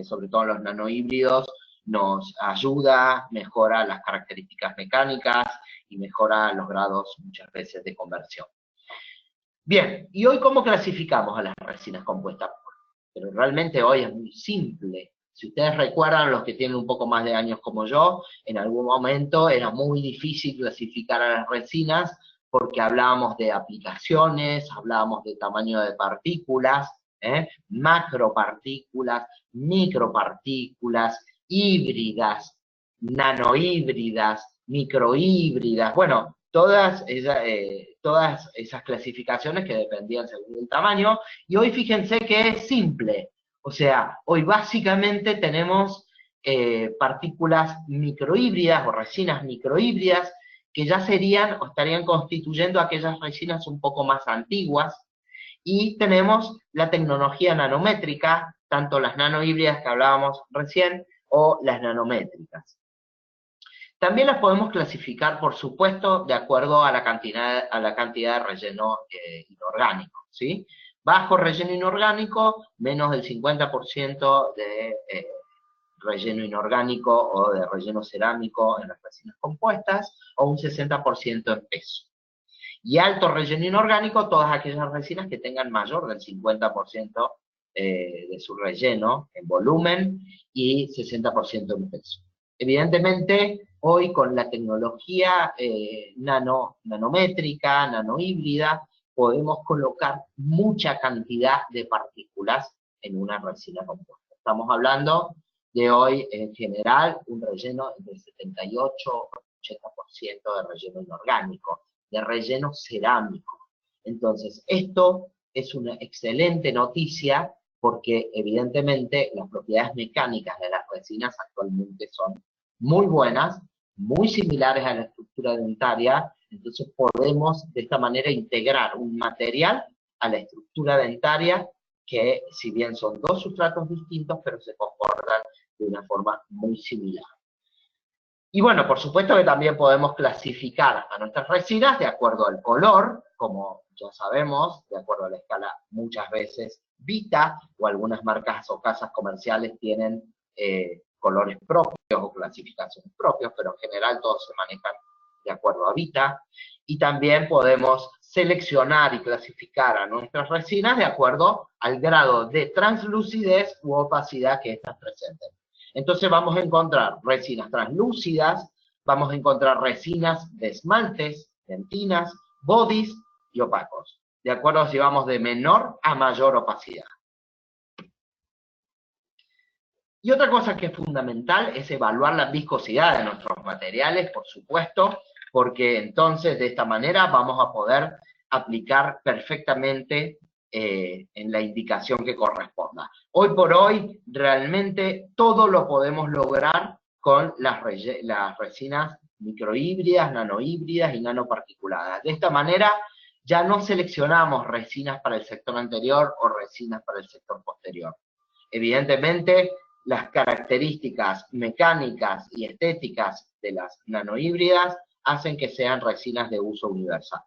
sobre todo los nanohíbridos, nos ayuda, mejora las características mecánicas y mejora los grados muchas veces de conversión. Bien, ¿y hoy cómo clasificamos a las resinas compuestas? Pero realmente hoy es muy simple. Si ustedes recuerdan, los que tienen un poco más de años como yo, en algún momento era muy difícil clasificar a las resinas porque hablábamos de aplicaciones, hablábamos de tamaño de partículas, macropartículas, micropartículas, híbridas, nanohíbridas, microhíbridas, bueno, todas esas clasificaciones que dependían según el tamaño, y hoy fíjense que es simple. O sea, hoy básicamente tenemos partículas microhíbridas o resinas microhíbridas que ya serían o estarían constituyendo aquellas resinas un poco más antiguas, y tenemos la tecnología nanométrica, tanto las nanohíbridas que hablábamos recién, o las nanométricas. También las podemos clasificar, por supuesto, de acuerdo a la cantidad de relleno inorgánico, ¿sí? Bajo relleno inorgánico, menos del 50% de relleno inorgánico o de relleno cerámico en las resinas compuestas, o un 60% en peso. Y alto relleno inorgánico, todas aquellas resinas que tengan mayor del 50% de su relleno en volumen y 60% en peso. Evidentemente, hoy con la tecnología nanométrica, nanohíbrida, podemos colocar mucha cantidad de partículas en una resina compuesta. Estamos hablando de hoy, en general, un relleno entre 78 y 80% de relleno inorgánico, de relleno cerámico. Entonces, esto es una excelente noticia porque, evidentemente, las propiedades mecánicas de las resinas actualmente son muy buenas, muy similares a la estructura dentaria, entonces podemos de esta manera integrar un material a la estructura dentaria que, si bien son dos sustratos distintos, pero se comportan de una forma muy similar. Y bueno, por supuesto que también podemos clasificar a nuestras resinas de acuerdo al color, como ya sabemos, de acuerdo a la escala muchas veces Vita, o algunas marcas o casas comerciales tienen colores propios o clasificaciones propios, pero en general todos se manejan de acuerdo a Vita. Y también podemos seleccionar y clasificar a nuestras resinas de acuerdo al grado de translucidez u opacidad que éstas presenten. Entonces vamos a encontrar resinas translúcidas, vamos a encontrar resinas de esmaltes, dentinas, bodies y opacos, de acuerdo a si vamos de menor a mayor opacidad. Y otra cosa que es fundamental es evaluar la viscosidad de nuestros materiales, por supuesto, porque entonces de esta manera vamos a poder aplicar perfectamente en la indicación que corresponda. Hoy por hoy, realmente todo lo podemos lograr con las resinas microhíbridas, nanohíbridas y nanoparticuladas. De esta manera, ya no seleccionamos resinas para el sector anterior o resinas para el sector posterior. Evidentemente, las características mecánicas y estéticas de las nanohíbridas hacen que sean resinas de uso universal.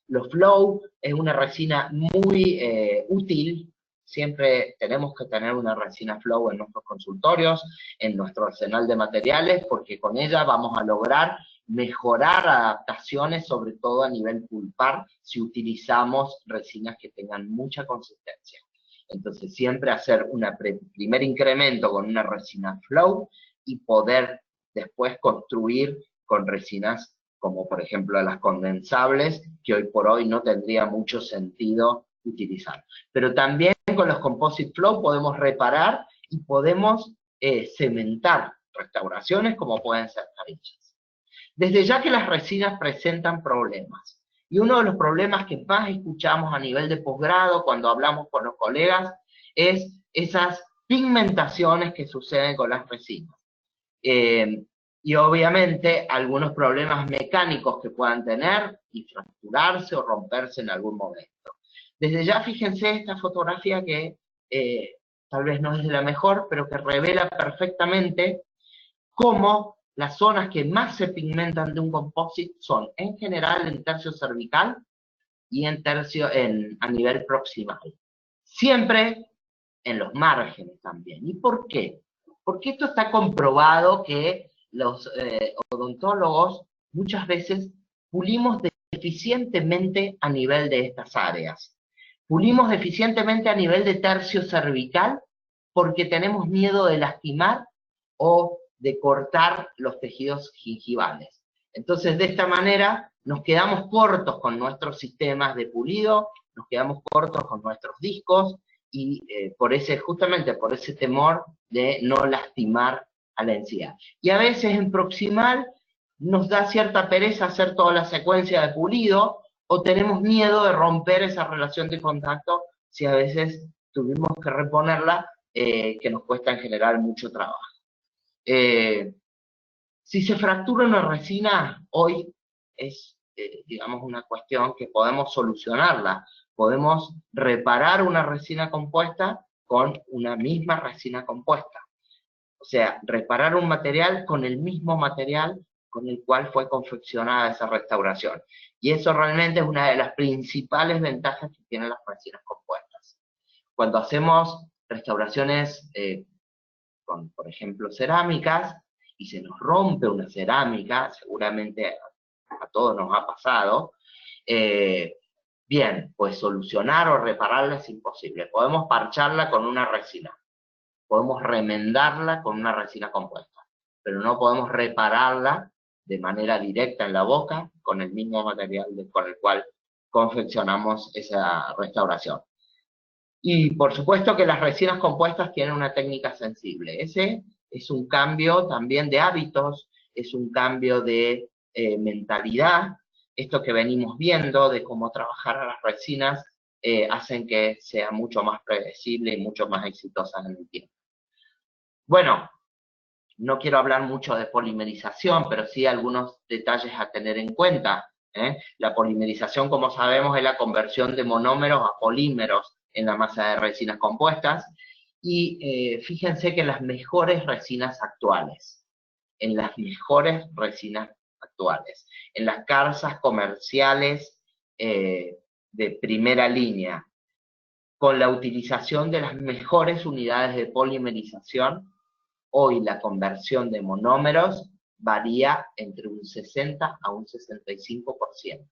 Los Flow es una resina muy útil, siempre tenemos que tener una resina Flow en nuestros consultorios, en nuestro arsenal de materiales, porque con ella vamos a lograr mejorar adaptaciones, sobre todo a nivel pulpar, si utilizamos resinas que tengan mucha consistencia. Entonces siempre hacer un primer incremento con una resina Flow y poder después construir con resinas como por ejemplo las condensables, que hoy por hoy no tendría mucho sentido utilizar. Pero también con los Composite Flow podemos reparar y podemos cementar restauraciones como pueden ser carillas. Desde ya que las resinas presentan problemas, y uno de los problemas que más escuchamos a nivel de posgrado cuando hablamos con los colegas es esas pigmentaciones que suceden con las resinas. Y obviamente algunos problemas mecánicos que puedan tener y fracturarse o romperse en algún momento. Desde ya fíjense esta fotografía que tal vez no es de la mejor, pero que revela perfectamente cómo las zonas que más se pigmentan de un composite son en general en tercio cervical y en a nivel proximal. Siempre en los márgenes también. ¿Y por qué? Porque esto está comprobado que los odontólogos muchas veces pulimos deficientemente a nivel de estas áreas. Pulimos deficientemente a nivel de tercio cervical porque tenemos miedo de lastimar o de cortar los tejidos gingivales. Entonces, de esta manera, nos quedamos cortos con nuestros sistemas de pulido, nos quedamos cortos con nuestros discos, y justamente por ese temor de no lastimar a la encía. Y a veces en proximal nos da cierta pereza hacer toda la secuencia de pulido, o tenemos miedo de romper esa relación de contacto si a veces tuvimos que reponerla, que nos cuesta en general mucho trabajo. Si se fractura una resina, hoy es, digamos, una cuestión que podemos solucionarla. Podemos reparar una resina compuesta con una misma resina compuesta. O sea, reparar un material con el mismo material con el cual fue confeccionada esa restauración. Y eso realmente es una de las principales ventajas que tienen las resinas compuestas. Cuando hacemos restauraciones con, por ejemplo, cerámicas, y se nos rompe una cerámica, seguramente a todos nos ha pasado, bien, pues solucionar o repararla es imposible. Podemos parcharla con una resina, podemos remendarla con una resina compuesta, pero no podemos repararla de manera directa en la boca con el mismo material con el cual confeccionamos esa restauración. Y por supuesto que las resinas compuestas tienen una técnica sensible. Ese es un cambio también de hábitos, es un cambio de mentalidad. Esto que venimos viendo de cómo trabajar a las resinas hacen que sea mucho más predecible y mucho más exitosa en el tiempo. Bueno, no quiero hablar mucho de polimerización, pero sí algunos detalles a tener en cuenta. La polimerización, como sabemos, es la conversión de monómeros a polímeros en la masa de resinas compuestas, y fíjense que las mejores resinas actuales en las mejores resinas actuales, en las casas comerciales de primera línea, con la utilización de las mejores unidades de polimerización. Hoy la conversión de monómeros varía entre un 60 a un 65%.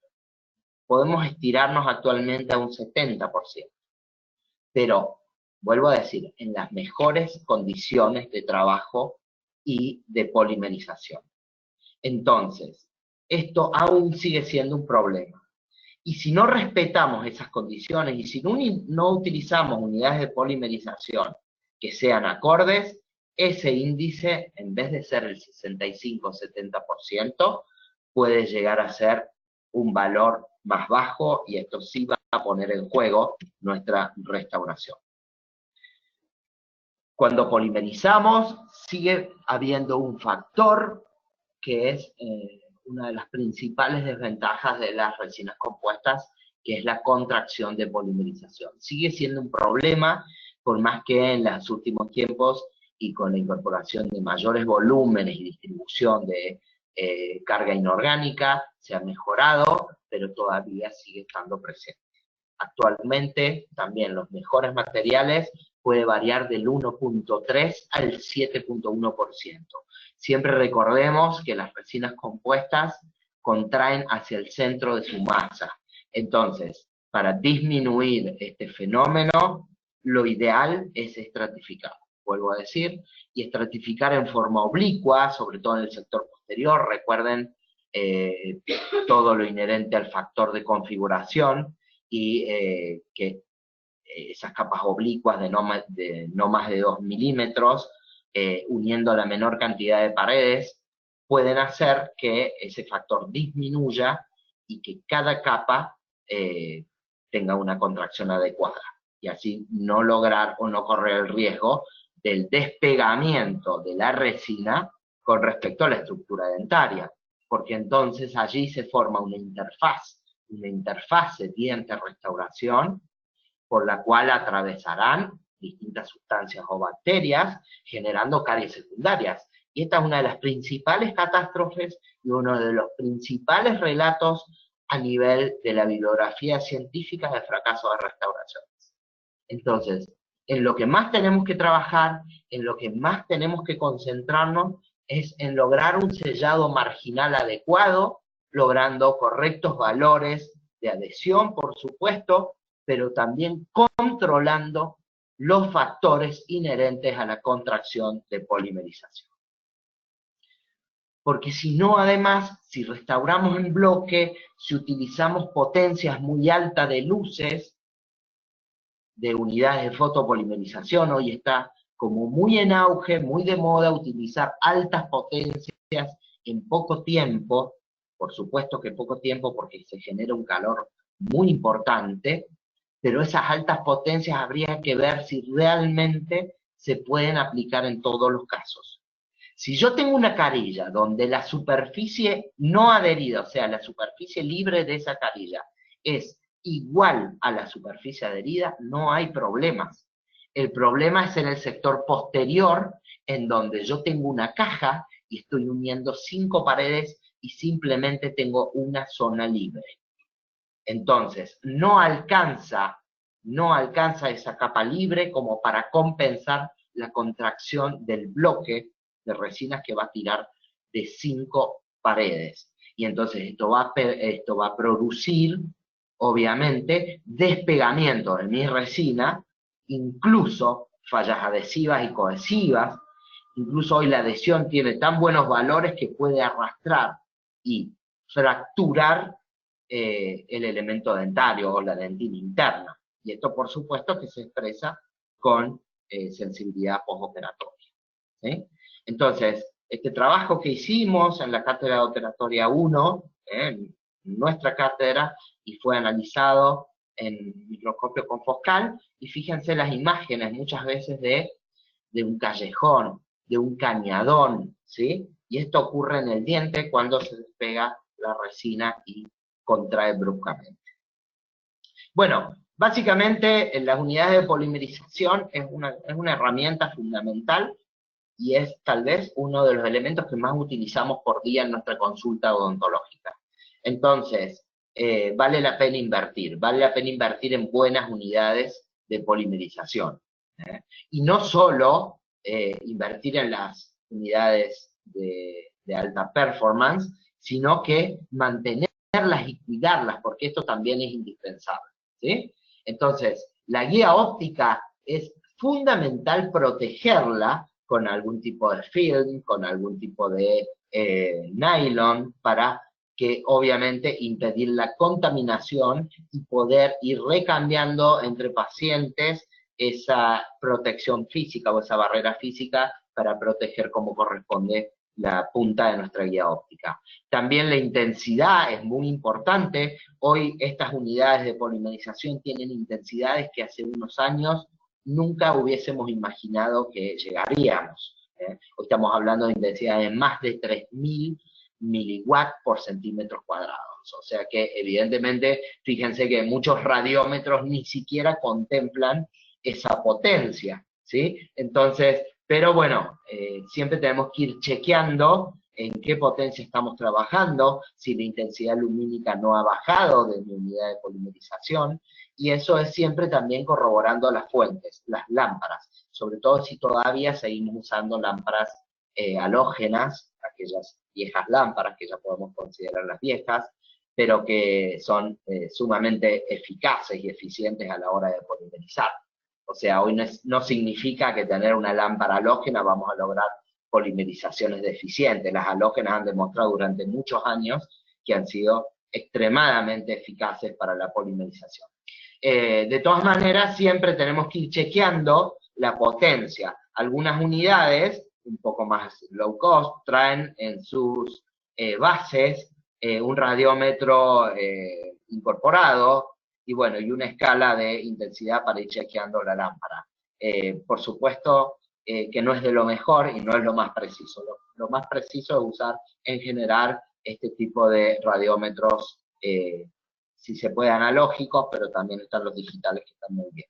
Podemos estirarnos actualmente a un 70%. Pero, vuelvo a decir, en las mejores condiciones de trabajo y de polimerización. Entonces, esto aún sigue siendo un problema. Y si no respetamos esas condiciones y si no utilizamos unidades de polimerización que sean acordes, ese índice, en vez de ser el 65-70%, puede llegar a ser un valor más bajo, y esto sí va a poner en juego nuestra restauración. Cuando polimerizamos, sigue habiendo un factor que es una de las principales desventajas de las resinas compuestas, que es la contracción de polimerización. Sigue siendo un problema, por más que en los últimos tiempos y con la incorporación de mayores volúmenes y distribución de carga inorgánica se ha mejorado, pero todavía sigue estando presente. Actualmente también los mejores materiales puede variar del 1.3 al 7.1%. Siempre recordemos que las resinas compuestas contraen hacia el centro de su masa. Entonces, para disminuir este fenómeno, lo ideal es estratificar. Vuelvo a decir, y estratificar en forma oblicua, sobre todo en el sector posterior. Recuerden todo lo inherente al factor de configuración, y que esas capas oblicuas de no más de 2 milímetros, uniendo la menor cantidad de paredes, pueden hacer que ese factor disminuya y que cada capa tenga una contracción adecuada, y así no lograr o no correr el riesgo del despegamiento de la resina con respecto a la estructura dentaria, porque entonces allí se forma una interfase diente-restauración, por la cual atravesarán distintas sustancias o bacterias, generando caries secundarias. Y esta es una de las principales catástrofes y uno de los principales relatos a nivel de la bibliografía científica de fracaso de restauraciones. Entonces, en lo que más tenemos que trabajar, en lo que más tenemos que concentrarnos, es en lograr un sellado marginal adecuado, logrando correctos valores de adhesión, por supuesto, pero también controlando los factores inherentes a la contracción de polimerización. Porque si no, además, si restauramos en bloque, si utilizamos potencias muy altas de luces, de unidades de fotopolimerización, hoy está como muy en auge, muy de moda utilizar altas potencias en poco tiempo, por supuesto que poco tiempo porque se genera un calor muy importante, pero esas altas potencias habría que ver si realmente se pueden aplicar en todos los casos. Si yo tengo una carilla donde la superficie no adherida, o sea, la superficie libre de esa carilla, es igual a la superficie adherida, no hay problemas. El problema es en el sector posterior, en donde yo tengo una caja y estoy uniendo 5 paredes y simplemente tengo una zona libre. Entonces, no alcanza esa capa libre como para compensar la contracción del bloque de resinas que va a tirar de 5 paredes. Y entonces esto va a producir, obviamente, despegamiento de mi resina, incluso fallas adhesivas y cohesivas. Incluso hoy la adhesión tiene tan buenos valores que puede arrastrar y fracturar el elemento dentario o la dentina interna. Y esto, por supuesto, que se expresa con sensibilidad postoperatoria. ¿Sí? Entonces, este trabajo que hicimos en la cátedra de operatoria 1, en nuestra cátedra, y fue analizado en microscopio confocal, y fíjense las imágenes muchas veces de un callejón, de un cañadón, ¿sí? Y esto ocurre en el diente cuando se despega la resina y contrae bruscamente. Bueno, básicamente las unidades de polimerización es una herramienta fundamental, y es tal vez uno de los elementos que más utilizamos por día en nuestra consulta odontológica. Entonces, vale la pena invertir en buenas unidades de polimerización. Y no solo invertir en las unidades de alta performance, sino que mantenerlas y cuidarlas, porque esto también es indispensable, ¿sí? Entonces, la guía óptica es fundamental protegerla con algún tipo de film, con algún tipo de nylon, para que obviamente impedir la contaminación y poder ir recambiando entre pacientes esa protección física o esa barrera física para proteger como corresponde la punta de nuestra guía óptica. También la intensidad es muy importante. Hoy estas unidades de polimerización tienen intensidades que hace unos años nunca hubiésemos imaginado que llegaríamos. Hoy estamos hablando de intensidades de más de 3000 miliwatts por centímetros cuadrados. O sea que evidentemente, fíjense que muchos radiómetros ni siquiera contemplan esa potencia, ¿sí? Entonces, pero bueno, siempre tenemos que ir chequeando en qué potencia estamos trabajando, si la intensidad lumínica no ha bajado de mi unidad de polimerización, y eso es siempre también corroborando las fuentes, las lámparas, sobre todo si todavía seguimos usando lámparas halógenas, aquellas viejas lámparas que ya podemos considerar las viejas, pero que son sumamente eficaces y eficientes a la hora de polimerizar. O sea, hoy no significa que tener una lámpara halógena vamos a lograr polimerizaciones deficientes. Las halógenas han demostrado durante muchos años que han sido extremadamente eficaces para la polimerización. De todas maneras, siempre tenemos que ir chequeando la potencia. Algunas unidades, un poco más low cost, traen en sus bases un radiómetro incorporado, y bueno, y una escala de intensidad para ir chequeando la lámpara. Por supuesto que no es de lo mejor y no es lo más preciso. Lo más preciso es usar en general este tipo de radiómetros, si se puede analógicos, pero también están los digitales que están muy bien.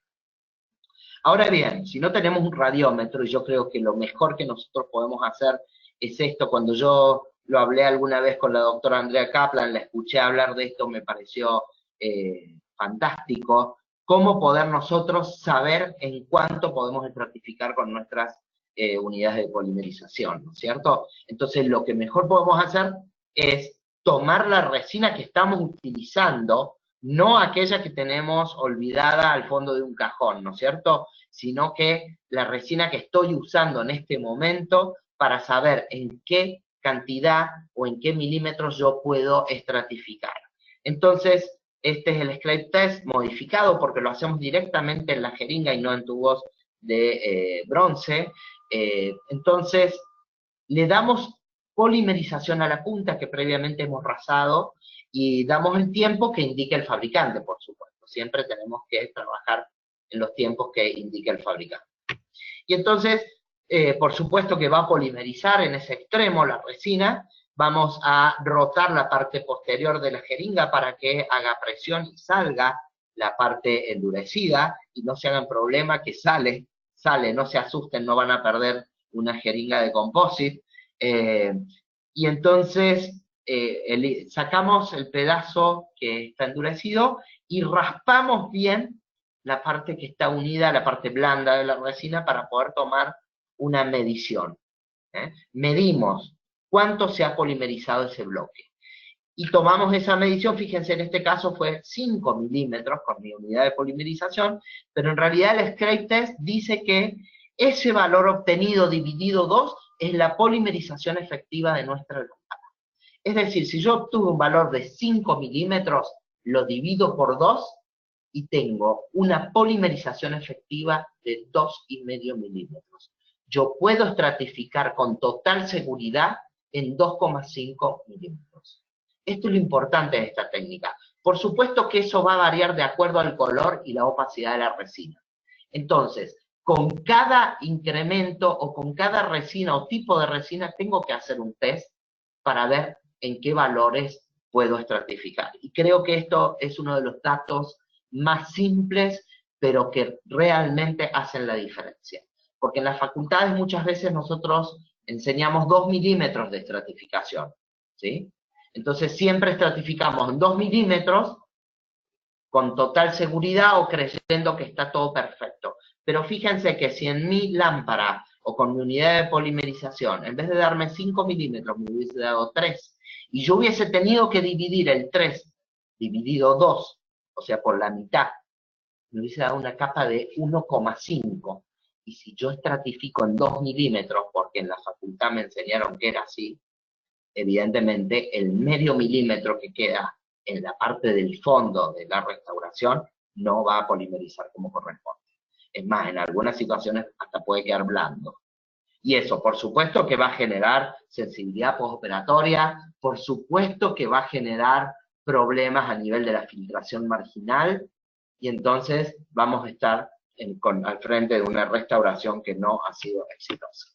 Ahora bien, si no tenemos un radiómetro, y yo creo que lo mejor que nosotros podemos hacer es esto. Cuando yo lo hablé alguna vez con la doctora Andrea Kaplan, la escuché hablar de esto, me pareció fantástico, cómo poder nosotros saber en cuánto podemos estratificar con nuestras unidades de polimerización, ¿no es cierto? Entonces, lo que mejor podemos hacer es tomar la resina que estamos utilizando, no aquella que tenemos olvidada al fondo de un cajón, ¿no es cierto? Sino que la resina que estoy usando en este momento para saber en qué cantidad o en qué milímetros yo puedo estratificar. Entonces, este es el scrape test modificado porque lo hacemos directamente en la jeringa y no en tubos de bronce. Entonces, le damos polimerización a la punta que previamente hemos rasado y damos el tiempo que indique el fabricante, por supuesto. Siempre tenemos que trabajar en los tiempos que indique el fabricante. Y entonces, por supuesto que va a polimerizar en ese extremo la resina. Vamos a rotar la parte posterior de la jeringa para que haga presión y salga la parte endurecida, y no se hagan problema que sale, no se asusten, no van a perder una jeringa de composite. Y entonces sacamos el pedazo que está endurecido y raspamos bien la parte que está unida, la parte blanda de la resina, para poder tomar una medición. Medimos cuánto se ha polimerizado ese bloque. Y tomamos esa medición, fíjense, en este caso fue 5 milímetros con mi unidad de polimerización, pero en realidad el scrape test dice que ese valor obtenido dividido 2 es la polimerización efectiva de nuestra lámpara. Es decir, si yo obtuve un valor de 5 milímetros, lo divido por 2 y tengo una polimerización efectiva de 2,5 milímetros. Yo puedo estratificar con total seguridad en 2,5 milímetros. Esto es lo importante de esta técnica. Por supuesto que eso va a variar de acuerdo al color y la opacidad de la resina. Entonces, con cada incremento o con cada resina o tipo de resina tengo que hacer un test para ver en qué valores puedo estratificar. Y creo que esto es uno de los datos más simples, pero que realmente hacen la diferencia. Porque en las facultades muchas veces nosotros enseñamos 2 milímetros de estratificación, ¿sí? Entonces siempre estratificamos en 2 milímetros con total seguridad o creyendo que está todo perfecto. Pero fíjense que si en mi lámpara o con mi unidad de polimerización, en vez de darme 5 milímetros, me hubiese dado 3, y yo hubiese tenido que dividir el 3 dividido 2, o sea, por la mitad, me hubiese dado una capa de 1,5. Y si yo estratifico en 2 milímetros, porque en la facultad me enseñaron que era así, evidentemente el medio milímetro que queda en la parte del fondo de la restauración no va a polimerizar como corresponde. Es más, en algunas situaciones hasta puede quedar blando. Y eso, por supuesto que va a generar sensibilidad postoperatoria, por supuesto que va a generar problemas a nivel de la filtración marginal, y entonces vamos a estar al frente de una restauración que no ha sido exitosa.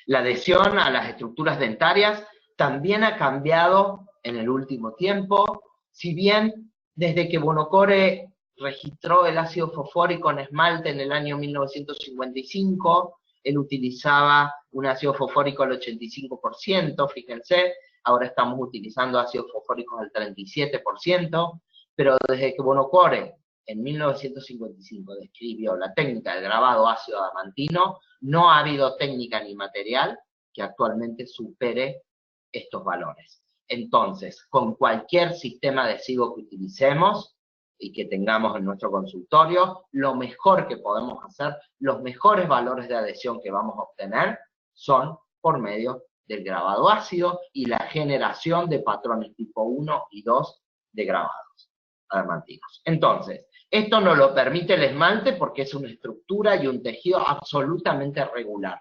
La adhesión a las estructuras dentarias también ha cambiado en el último tiempo, si bien desde que Buonocore registró el ácido fosfórico en esmalte en el año 1955, él utilizaba un ácido fosfórico al 85%, fíjense, ahora estamos utilizando ácidos fosfóricos al 37%, pero desde que Buonocore en 1955 describió la técnica del grabado ácido adamantino, no ha habido técnica ni material que actualmente supere estos valores. Entonces, con cualquier sistema adhesivo que utilicemos y que tengamos en nuestro consultorio, lo mejor que podemos hacer, los mejores valores de adhesión que vamos a obtener son por medio del grabado ácido y la generación de patrones tipo 1 y 2 de grabados adamantinos. Entonces, esto no lo permite el esmalte porque es una estructura y un tejido absolutamente regular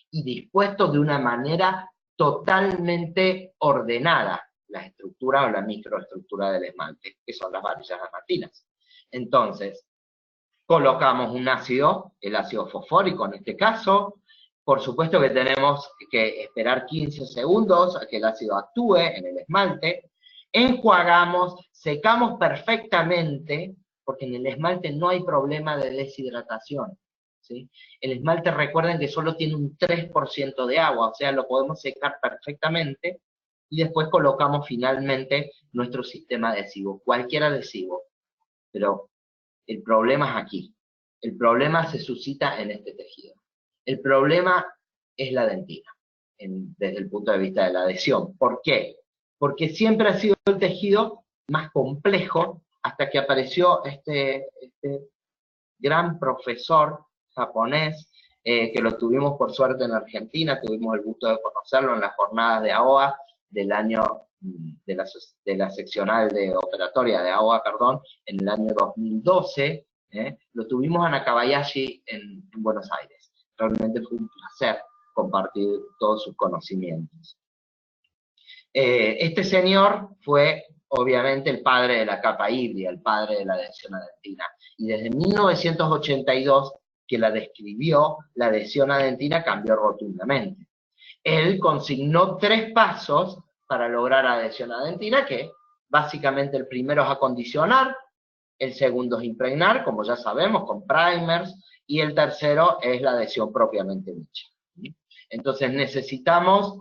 y dispuesto de una manera totalmente ordenada, la estructura o la microestructura del esmalte, que son las varillas adamantinas. Entonces, colocamos un ácido, el ácido fosfórico en este caso, por supuesto que tenemos que esperar 15 segundos a que el ácido actúe en el esmalte, enjuagamos, secamos perfectamente, porque en el esmalte no hay problema de deshidratación, ¿sí? El esmalte, recuerden que solo tiene un 3% de agua, o sea, lo podemos secar perfectamente, y después colocamos finalmente nuestro sistema adhesivo, cualquier adhesivo. Pero el problema es aquí. El problema se suscita en este tejido. El problema es la dentina, desde el punto de vista de la adhesión. ¿Por qué? Porque siempre ha sido el tejido más complejo hasta que apareció este gran profesor japonés, que lo tuvimos por suerte en Argentina, tuvimos el gusto de conocerlo en las jornadas de AOA del año, de la seccional de operatoria de AOA, perdón, en el año 2012, lo tuvimos en Nakabayashi en Buenos Aires. Realmente fue un placer compartir todos sus conocimientos. Este señor fue obviamente el padre de la capa híbrida, el padre de la adhesión adentina, y desde 1982 que la describió, la adhesión adentina cambió rotundamente. Él consignó 3 pasos para lograr adhesión adentina, que básicamente el primero es acondicionar, el segundo es impregnar, como ya sabemos, con primers, y el tercero es la adhesión propiamente dicha. Entonces necesitamos,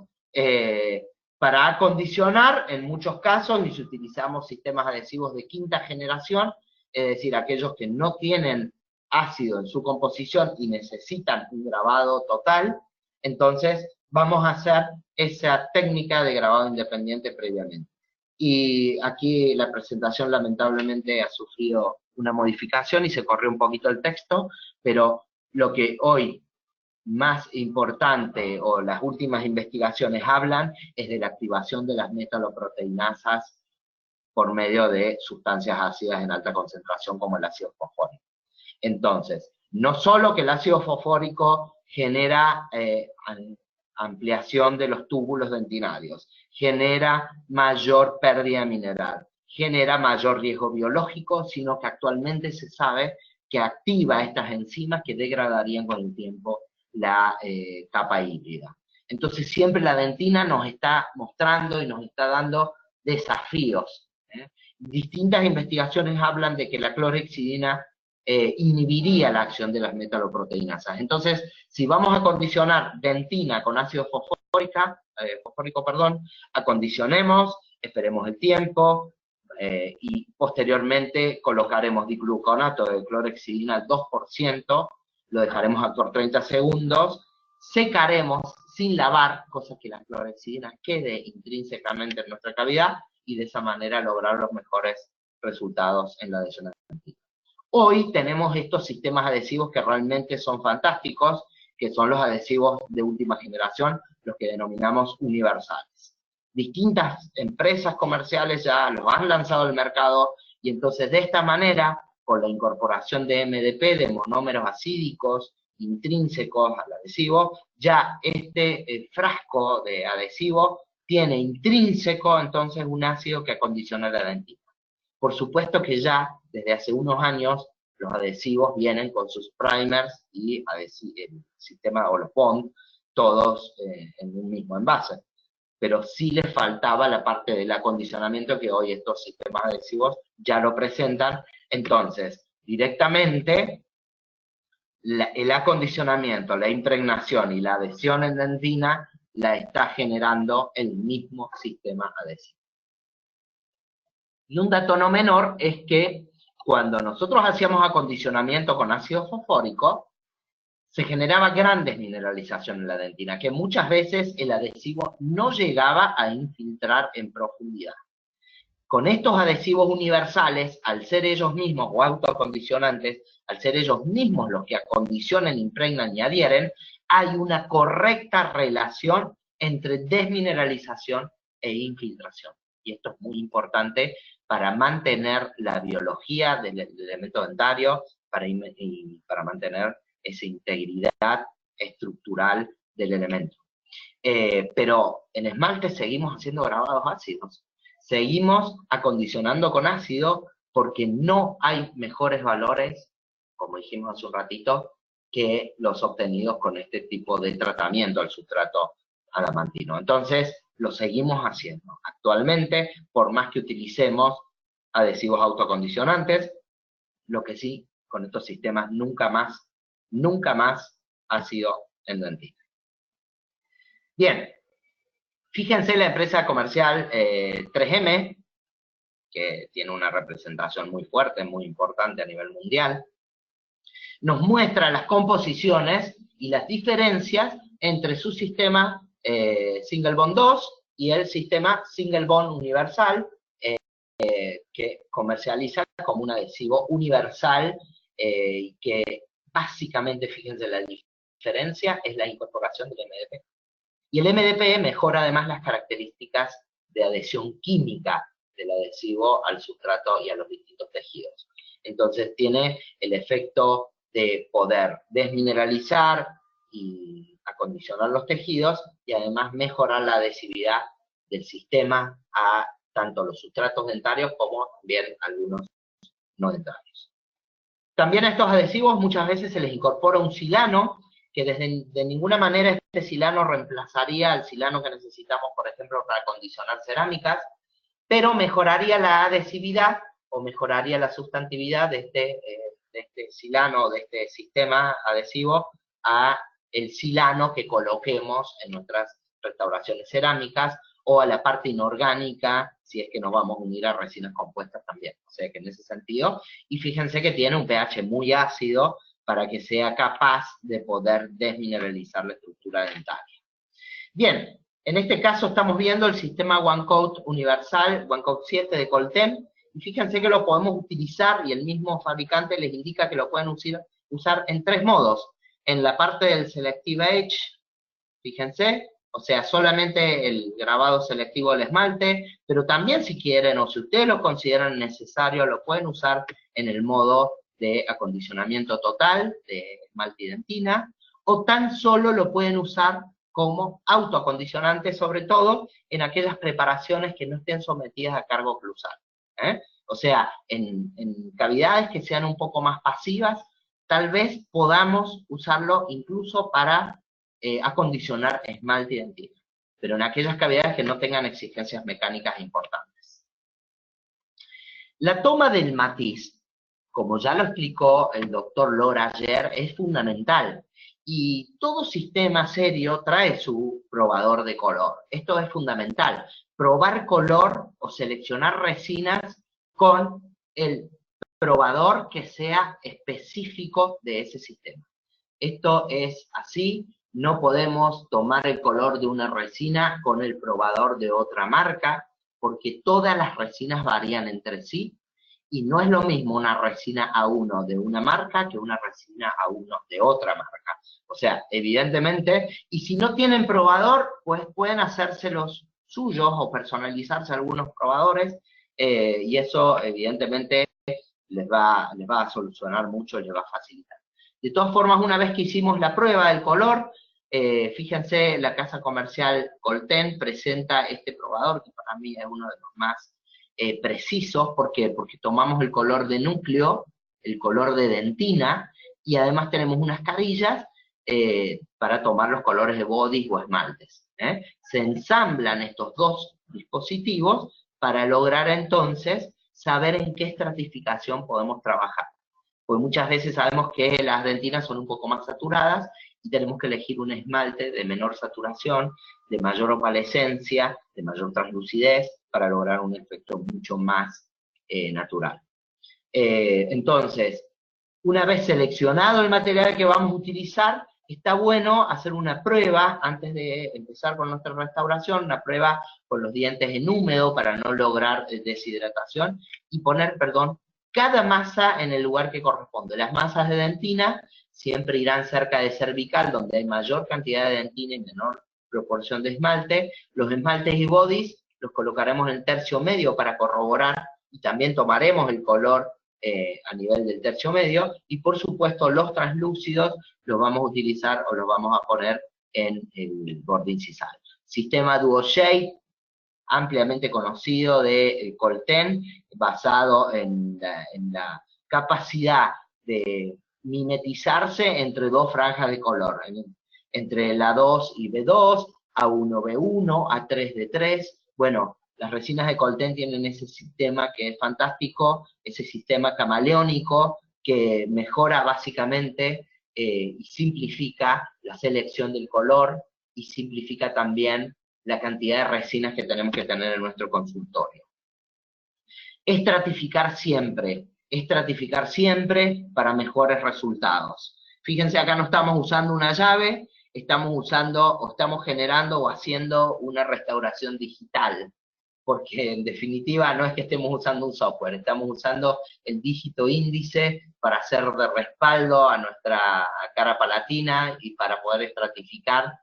para acondicionar, en muchos casos, y si utilizamos sistemas adhesivos de 5ª generación, es decir, aquellos que no tienen ácido en su composición y necesitan un grabado total, entonces vamos a hacer esa técnica de grabado independiente previamente. Y aquí la presentación lamentablemente ha sufrido una modificación y se corrió un poquito el texto, pero lo que hoy más importante, o las últimas investigaciones hablan, es de la activación de las metaloproteinasas por medio de sustancias ácidas en alta concentración como el ácido fosfórico. Entonces, no solo que el ácido fosfórico genera ampliación de los túbulos dentinarios, genera mayor pérdida mineral, genera mayor riesgo biológico, sino que actualmente se sabe que activa estas enzimas que degradarían con el tiempo la capa híbrida. Entonces siempre la dentina nos está mostrando y nos está dando desafíos. Distintas investigaciones hablan de que la clorhexidina inhibiría la acción de las metaloproteinasas. Entonces, si vamos a acondicionar dentina con ácido fosfórico, acondicionemos, esperemos el tiempo, y posteriormente colocaremos digluconato de clorhexidina al 2%, lo dejaremos actuar 30 segundos, secaremos sin lavar, cosa que la clorhexidina quede intrínsecamente en nuestra cavidad, y de esa manera lograr los mejores resultados en la adhesión dentina. Hoy tenemos estos sistemas adhesivos que realmente son fantásticos, que son los adhesivos de última generación, los que denominamos universales. Distintas empresas comerciales ya los han lanzado al mercado, y entonces de esta manera, con la incorporación de MDP, de monómeros acídicos intrínsecos al adhesivo, ya este frasco de adhesivo tiene intrínseco entonces un ácido que acondiciona la dentina. Por supuesto que ya desde hace unos años los adhesivos vienen con sus primers y el sistema o los bond, todos en un mismo envase. Pero sí les faltaba la parte del acondicionamiento que hoy estos sistemas adhesivos ya lo presentan. Entonces, directamente, el acondicionamiento, la impregnación y la adhesión en dentina la está generando el mismo sistema adhesivo. Y un dato no menor es que cuando nosotros hacíamos acondicionamiento con ácido fosfórico, se generaba grandes mineralización en la dentina, que muchas veces el adhesivo no llegaba a infiltrar en profundidad. Con estos adhesivos universales, al ser ellos mismos, o autoacondicionantes, al ser ellos mismos los que acondicionan, impregnan y adhieren, hay una correcta relación entre desmineralización e infiltración. Y esto es muy importante para mantener la biología del elemento dentario, para mantener esa integridad estructural del elemento. Pero en esmalte seguimos haciendo grabados ácidos. Seguimos acondicionando con ácido porque no hay mejores valores, como dijimos hace un ratito, que los obtenidos con este tipo de tratamiento al sustrato adamantino. Entonces, lo seguimos haciendo. Actualmente, por más que utilicemos adhesivos autoacondicionantes, lo que sí, con estos sistemas nunca más ácido en dentina. Bien, fíjense la empresa comercial 3M, que tiene una representación muy fuerte, muy importante a nivel mundial, nos muestra las composiciones y las diferencias entre su sistema Single Bond 2 y el sistema Single Bond Universal, que comercializa como un adhesivo universal, que básicamente, fíjense, la diferencia es la incorporación del MDP. Y el MDP mejora además las características de adhesión química del adhesivo al sustrato y a los distintos tejidos. Entonces tiene el efecto de poder desmineralizar y acondicionar los tejidos, y además mejorar la adhesividad del sistema a tanto los sustratos dentarios como también algunos no dentarios. También a estos adhesivos muchas veces se les incorpora un silano, que de ninguna manera este silano reemplazaría al silano que necesitamos, por ejemplo, para acondicionar cerámicas, pero mejoraría la adhesividad o mejoraría la sustantividad de este silano, de este sistema adhesivo, a el silano que coloquemos en nuestras restauraciones cerámicas, o a la parte inorgánica, si es que nos vamos a unir a resinas compuestas también. O sea que en ese sentido, y fíjense que tiene un pH muy ácido para que sea capaz de poder desmineralizar la estructura dentaria. Bien, en este caso estamos viendo el sistema OneCoat universal, OneCoat 7 de Colten, y fíjense que lo podemos utilizar, y el mismo fabricante les indica que lo pueden usar en 3 modos. En la parte del Selective Edge, fíjense, o sea, solamente el grabado selectivo del esmalte, pero también si quieren, o si ustedes lo consideran necesario, lo pueden usar en el modo de acondicionamiento total de esmalte y dentina, o tan solo lo pueden usar como autoacondicionante, sobre todo en aquellas preparaciones que no estén sometidas a cargo oclusal. O sea, en cavidades que sean un poco más pasivas, tal vez podamos usarlo incluso para acondicionar esmalte y dentina, pero en aquellas cavidades que no tengan exigencias mecánicas importantes. La toma del matiz como ya lo explicó el doctor Lora ayer, es fundamental. Y todo sistema serio trae su probador de color. Esto es fundamental. Probar color o seleccionar resinas con el probador que sea específico de ese sistema. Esto es así, no podemos tomar el color de una resina con el probador de otra marca, porque todas las resinas varían entre sí, y no es lo mismo una resina A1 de una marca que una resina A1 de otra marca. O sea, evidentemente, y si no tienen probador, pues pueden hacerse los suyos o personalizarse algunos probadores, y eso evidentemente les va a solucionar mucho, les va a facilitar. De todas formas, una vez que hicimos la prueba del color, fíjense, la casa comercial Colten presenta este probador, que para mí es uno de los más precisos. ¿Por qué? Porque tomamos el color de núcleo, el color de dentina, y además tenemos unas carillas para tomar los colores de body o esmaltes. Se ensamblan estos dos dispositivos para lograr entonces saber en qué estratificación podemos trabajar. Porque muchas veces sabemos que las dentinas son un poco más saturadas y tenemos que elegir un esmalte de menor saturación, de mayor opalescencia, de mayor translucidez, para lograr un efecto mucho más natural. Entonces, una vez seleccionado el material que vamos a utilizar, está bueno hacer una prueba antes de empezar con nuestra restauración, una prueba con los dientes en húmedo para no lograr deshidratación, y poner, cada masa en el lugar que corresponde. Las masas de dentina siempre irán cerca de cervical, donde hay mayor cantidad de dentina y menor proporción de esmalte. Los esmaltes y bodies los colocaremos en el tercio medio para corroborar, y también tomaremos el color a nivel del tercio medio, y por supuesto los translúcidos los vamos a utilizar o los vamos a poner en el borde incisal. Sistema DuoShape, ampliamente conocido de Colten, basado en la capacidad de mimetizarse entre dos franjas de color, entre la A2 y B2, A1, B1, A3, D3. Bueno, las resinas de Colten tienen ese sistema que es fantástico, ese sistema camaleónico que mejora básicamente y simplifica la selección del color, y simplifica también la cantidad de resinas que tenemos que tener en nuestro consultorio. Estratificar siempre para mejores resultados. Fíjense, acá no estamos usando una llave, estamos generando o haciendo una restauración digital, porque en definitiva no es que estemos usando un software, estamos usando el dígito índice para hacer de respaldo a nuestra cara palatina y para poder estratificar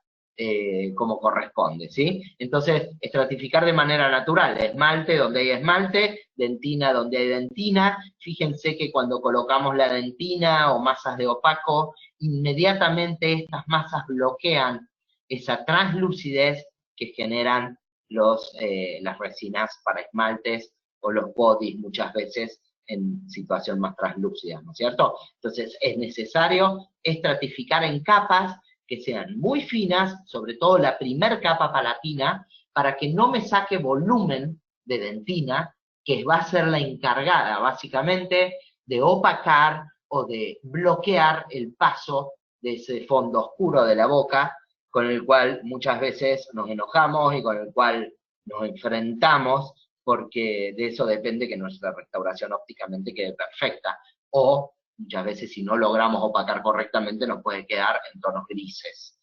como corresponde, ¿sí? Entonces, estratificar de manera natural, esmalte donde hay esmalte, dentina donde hay dentina. Fíjense que cuando colocamos la dentina o masas de opaco, inmediatamente estas masas bloquean esa translucidez que generan las resinas para esmaltes o los bodies muchas veces en situación más translúcida, ¿no es cierto? Entonces es necesario estratificar en capas que sean muy finas, sobre todo la primer capa palatina, para que no me saque volumen de dentina, que va a ser la encargada básicamente de opacar o de bloquear el paso de ese fondo oscuro de la boca, con el cual muchas veces nos enojamos y con el cual nos enfrentamos, porque de eso depende que nuestra restauración ópticamente quede perfecta, o muchas veces si no logramos opacar correctamente nos puede quedar en tonos grises.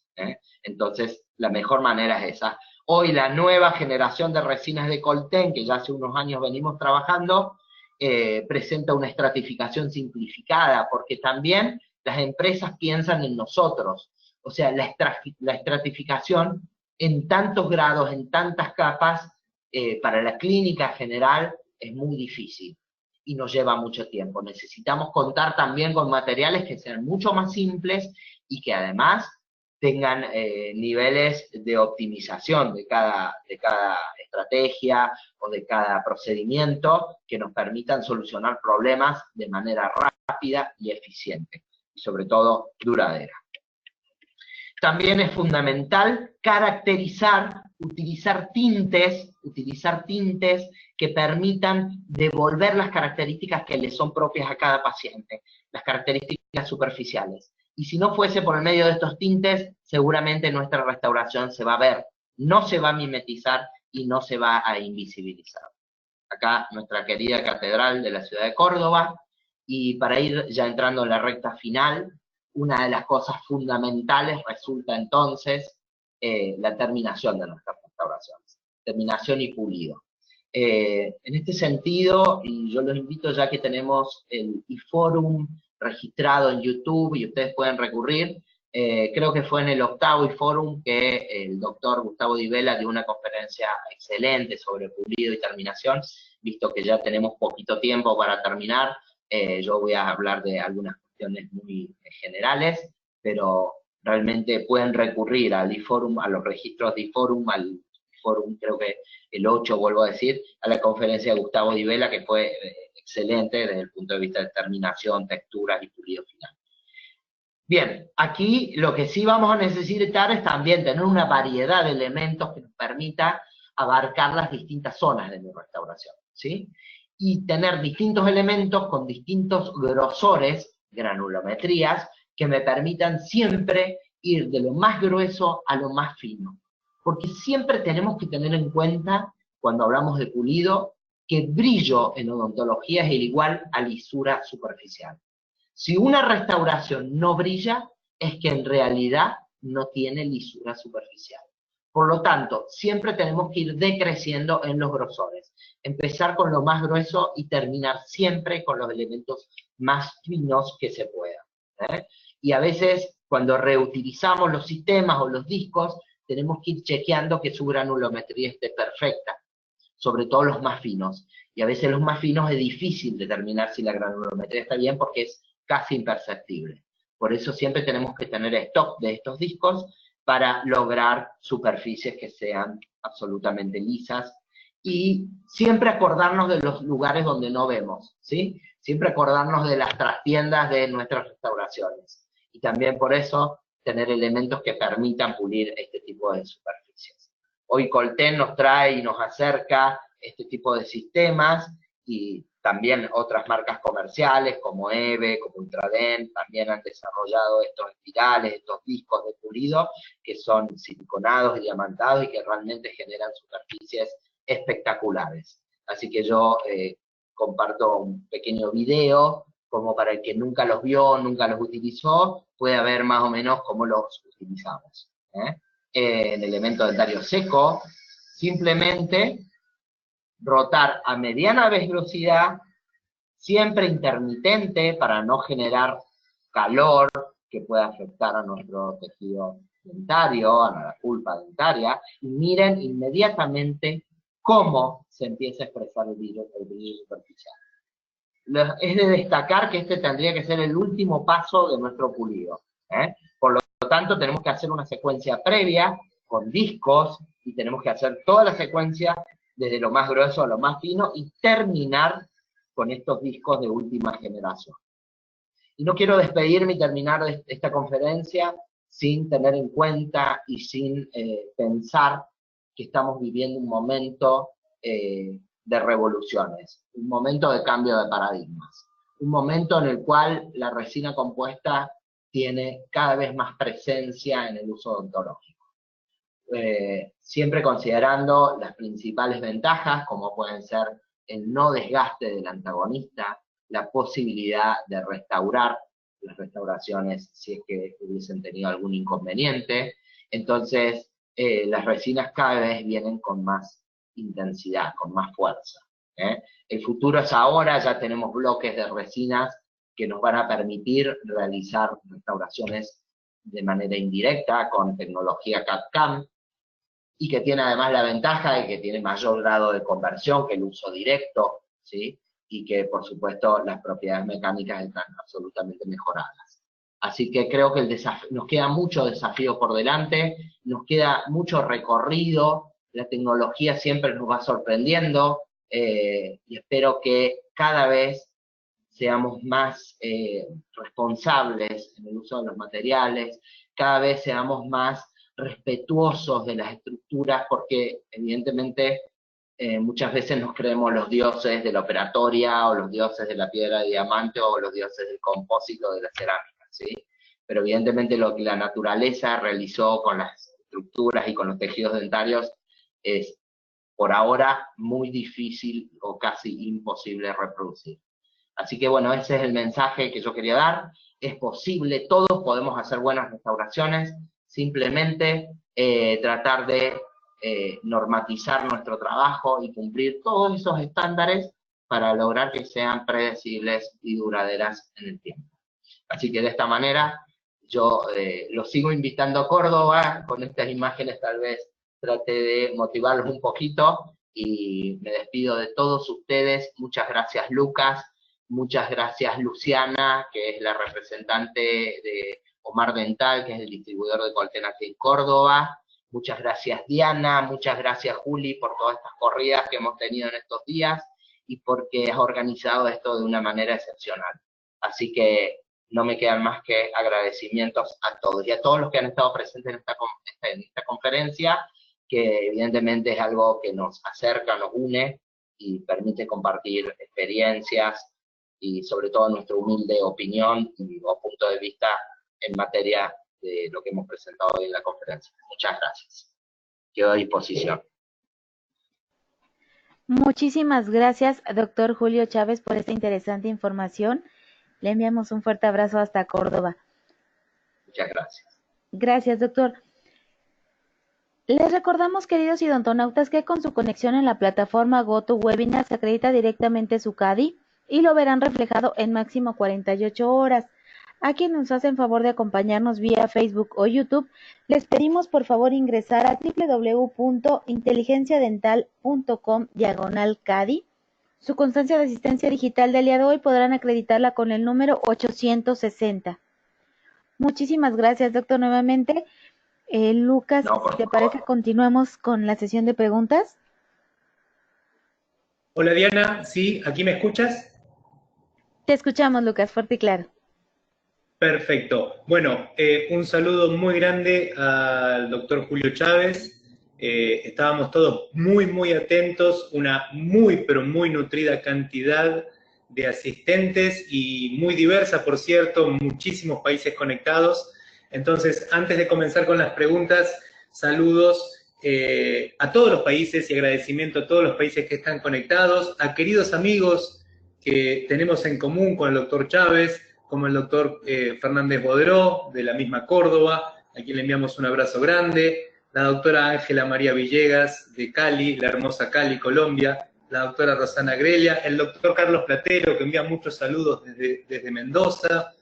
Entonces la mejor manera es esa. Hoy la nueva generación de resinas de Colten, que ya hace unos años venimos trabajando, presenta una estratificación simplificada, porque también las empresas piensan en nosotros. O sea, la estratificación en tantos grados, en tantas capas, para la clínica general es muy difícil y nos lleva mucho tiempo. Necesitamos contar también con materiales que sean mucho más simples y que además tengan niveles de optimización de cada estrategia o de cada procedimiento que nos permitan solucionar problemas de manera rápida y eficiente, y sobre todo duradera. También es fundamental caracterizar utilizar tintes que permitan devolver las características que le son propias a cada paciente, las características superficiales. Y si no fuese por el medio de estos tintes, seguramente nuestra restauración se va a ver, no se va a mimetizar y no se va a invisibilizar. Acá nuestra querida catedral de la ciudad de Córdoba, y para ir ya entrando en la recta final, una de las cosas fundamentales resulta entonces la terminación de nuestras restauraciones, terminación y pulido. En este sentido, y yo los invito, ya que tenemos el iForum registrado en YouTube y ustedes pueden recurrir, creo que fue en el 8º iForum que el doctor Gustavo Di Vela dio una conferencia excelente sobre pulido y terminación, visto que ya tenemos poquito tiempo para terminar. Yo voy a hablar de algunas cuestiones muy generales, pero realmente pueden recurrir al iForum, a los registros de iForum, al iForum creo que el 8, vuelvo a decir, a la conferencia de Gustavo Di Vela, que fue excelente desde el punto de vista de terminación, texturas y pulido final. Bien, aquí lo que sí vamos a necesitar es también tener una variedad de elementos que nos permita abarcar las distintas zonas de mi restauración, ¿sí? Y tener distintos elementos con distintos grosores, granulometrías, que me permitan siempre ir de lo más grueso a lo más fino. Porque siempre tenemos que tener en cuenta, cuando hablamos de pulido, que brillo en odontología es igual a lisura superficial. Si una restauración no brilla, es que en realidad no tiene lisura superficial. Por lo tanto, siempre tenemos que ir decreciendo en los grosores. Empezar con lo más grueso y terminar siempre con los elementos más finos que se puedan. Y a veces, cuando reutilizamos los sistemas o los discos, tenemos que ir chequeando que su granulometría esté perfecta, sobre todo los más finos. Y a veces los más finos es difícil determinar si la granulometría está bien porque es casi imperceptible. Por eso siempre tenemos que tener stock de estos discos para lograr superficies que sean absolutamente lisas y siempre acordarnos de los lugares donde no vemos, ¿sí? Siempre acordarnos de las trastiendas de nuestras restauraciones. Y también por eso tener elementos que permitan pulir este tipo de superficies. Hoy Colten nos trae y nos acerca este tipo de sistemas y también otras marcas comerciales como EVE, como Ultradent, también han desarrollado estos espirales, estos discos de pulido que son siliconados y diamantados y que realmente generan superficies espectaculares. Así que yo comparto un pequeño video como para el que nunca los vio, nunca los utilizó, pueda ver más o menos cómo los utilizamos. En elemento dentario seco, simplemente rotar a mediana velocidad, siempre intermitente para no generar calor que pueda afectar a nuestro tejido dentario, a la pulpa dentaria, y miren inmediatamente cómo se empieza a expresar el brillo superficial. Es de destacar que este tendría que ser el último paso de nuestro pulido. Por lo tanto, tenemos que hacer una secuencia previa con discos, y tenemos que hacer toda la secuencia desde lo más grueso a lo más fino, y terminar con estos discos de última generación. Y no quiero despedirme y terminar esta conferencia sin tener en cuenta y sin pensar que estamos viviendo un momento de revoluciones, un momento de cambio de paradigmas, un momento en el cual la resina compuesta tiene cada vez más presencia en el uso odontológico. Siempre considerando las principales ventajas, como pueden ser el no desgaste del antagonista, la posibilidad de restaurar las restauraciones si es que hubiesen tenido algún inconveniente. Entonces, las resinas cada vez vienen con más intensidad, con más fuerza. El futuro es ahora, ya tenemos bloques de resinas que nos van a permitir realizar restauraciones de manera indirecta con tecnología CAD/CAM, y que tiene además la ventaja de que tiene mayor grado de conversión que el uso directo, ¿sí? Y que por supuesto las propiedades mecánicas están absolutamente mejoradas. Así que creo que nos queda mucho desafío por delante, nos queda mucho recorrido, la tecnología siempre nos va sorprendiendo, y espero que cada vez seamos más responsables en el uso de los materiales, cada vez seamos más respetuosos de las estructuras, porque evidentemente muchas veces nos creemos los dioses de la operatoria, o los dioses de la piedra de diamante, o los dioses del compósito de la cerámica, ¿sí? Pero evidentemente lo que la naturaleza realizó con las estructuras y con los tejidos dentarios es, por ahora, muy difícil o casi imposible de reproducir. Así que bueno, ese es el mensaje que yo quería dar. Es posible, todos podemos hacer buenas restauraciones, simplemente tratar de normatizar nuestro trabajo y cumplir todos esos estándares para lograr que sean predecibles y duraderas en el tiempo. Así que de esta manera yo los sigo invitando a Córdoba. Con estas imágenes tal vez trate de motivarlos un poquito, y me despido de todos ustedes. Muchas gracias, Lucas. Muchas gracias, Luciana, que es la representante de Omar Dental, que es el distribuidor de Colten aquí en Córdoba. Muchas gracias, Diana. Muchas gracias, Juli, por todas estas corridas que hemos tenido en estos días y porque has organizado esto de una manera excepcional. Así que no me quedan más que agradecimientos a todos y a todos los que han estado presentes en esta conferencia, que evidentemente es algo que nos acerca, nos une y permite compartir experiencias y sobre todo nuestra humilde opinión o punto de vista en materia de lo que hemos presentado hoy en la conferencia. Muchas gracias. Quedo a disposición. Muchísimas gracias, doctor Julio Chávez, por esta interesante información. Le enviamos un fuerte abrazo hasta Córdoba. Muchas gracias. Gracias, doctor. Les recordamos, queridos idontonautas, que con su conexión en la plataforma GoToWebinar se acredita directamente su CADI y lo verán reflejado en máximo 48 horas. A quienes nos hacen favor de acompañarnos vía Facebook o YouTube, les pedimos por favor ingresar a www.inteligenciadental.com/CADI. Su constancia de asistencia digital del día de hoy podrán acreditarla con el número 860. Muchísimas gracias, doctor, nuevamente. Lucas, si te parece, continuemos con la sesión de preguntas. Hola, Diana. ¿Sí? ¿Aquí me escuchas? Te escuchamos, Lucas, fuerte y claro. Perfecto. Bueno, un saludo muy grande al doctor Julio Chávez. Estábamos todos muy atentos, una pero muy nutrida cantidad de asistentes y muy diversa, por cierto, muchísimos países conectados. Entonces, antes de comenzar con las preguntas, saludos a todos los países y agradecimiento a todos los países que están conectados, a queridos amigos que tenemos en común con el doctor Chávez, como el doctor Fernández Bodró, de la misma Córdoba, a quien le enviamos un abrazo grande, la doctora Ángela María Villegas, de Cali, la hermosa Cali, Colombia, la doctora Rosana Grella, el doctor Carlos Platero, que envía muchos saludos desde Mendoza.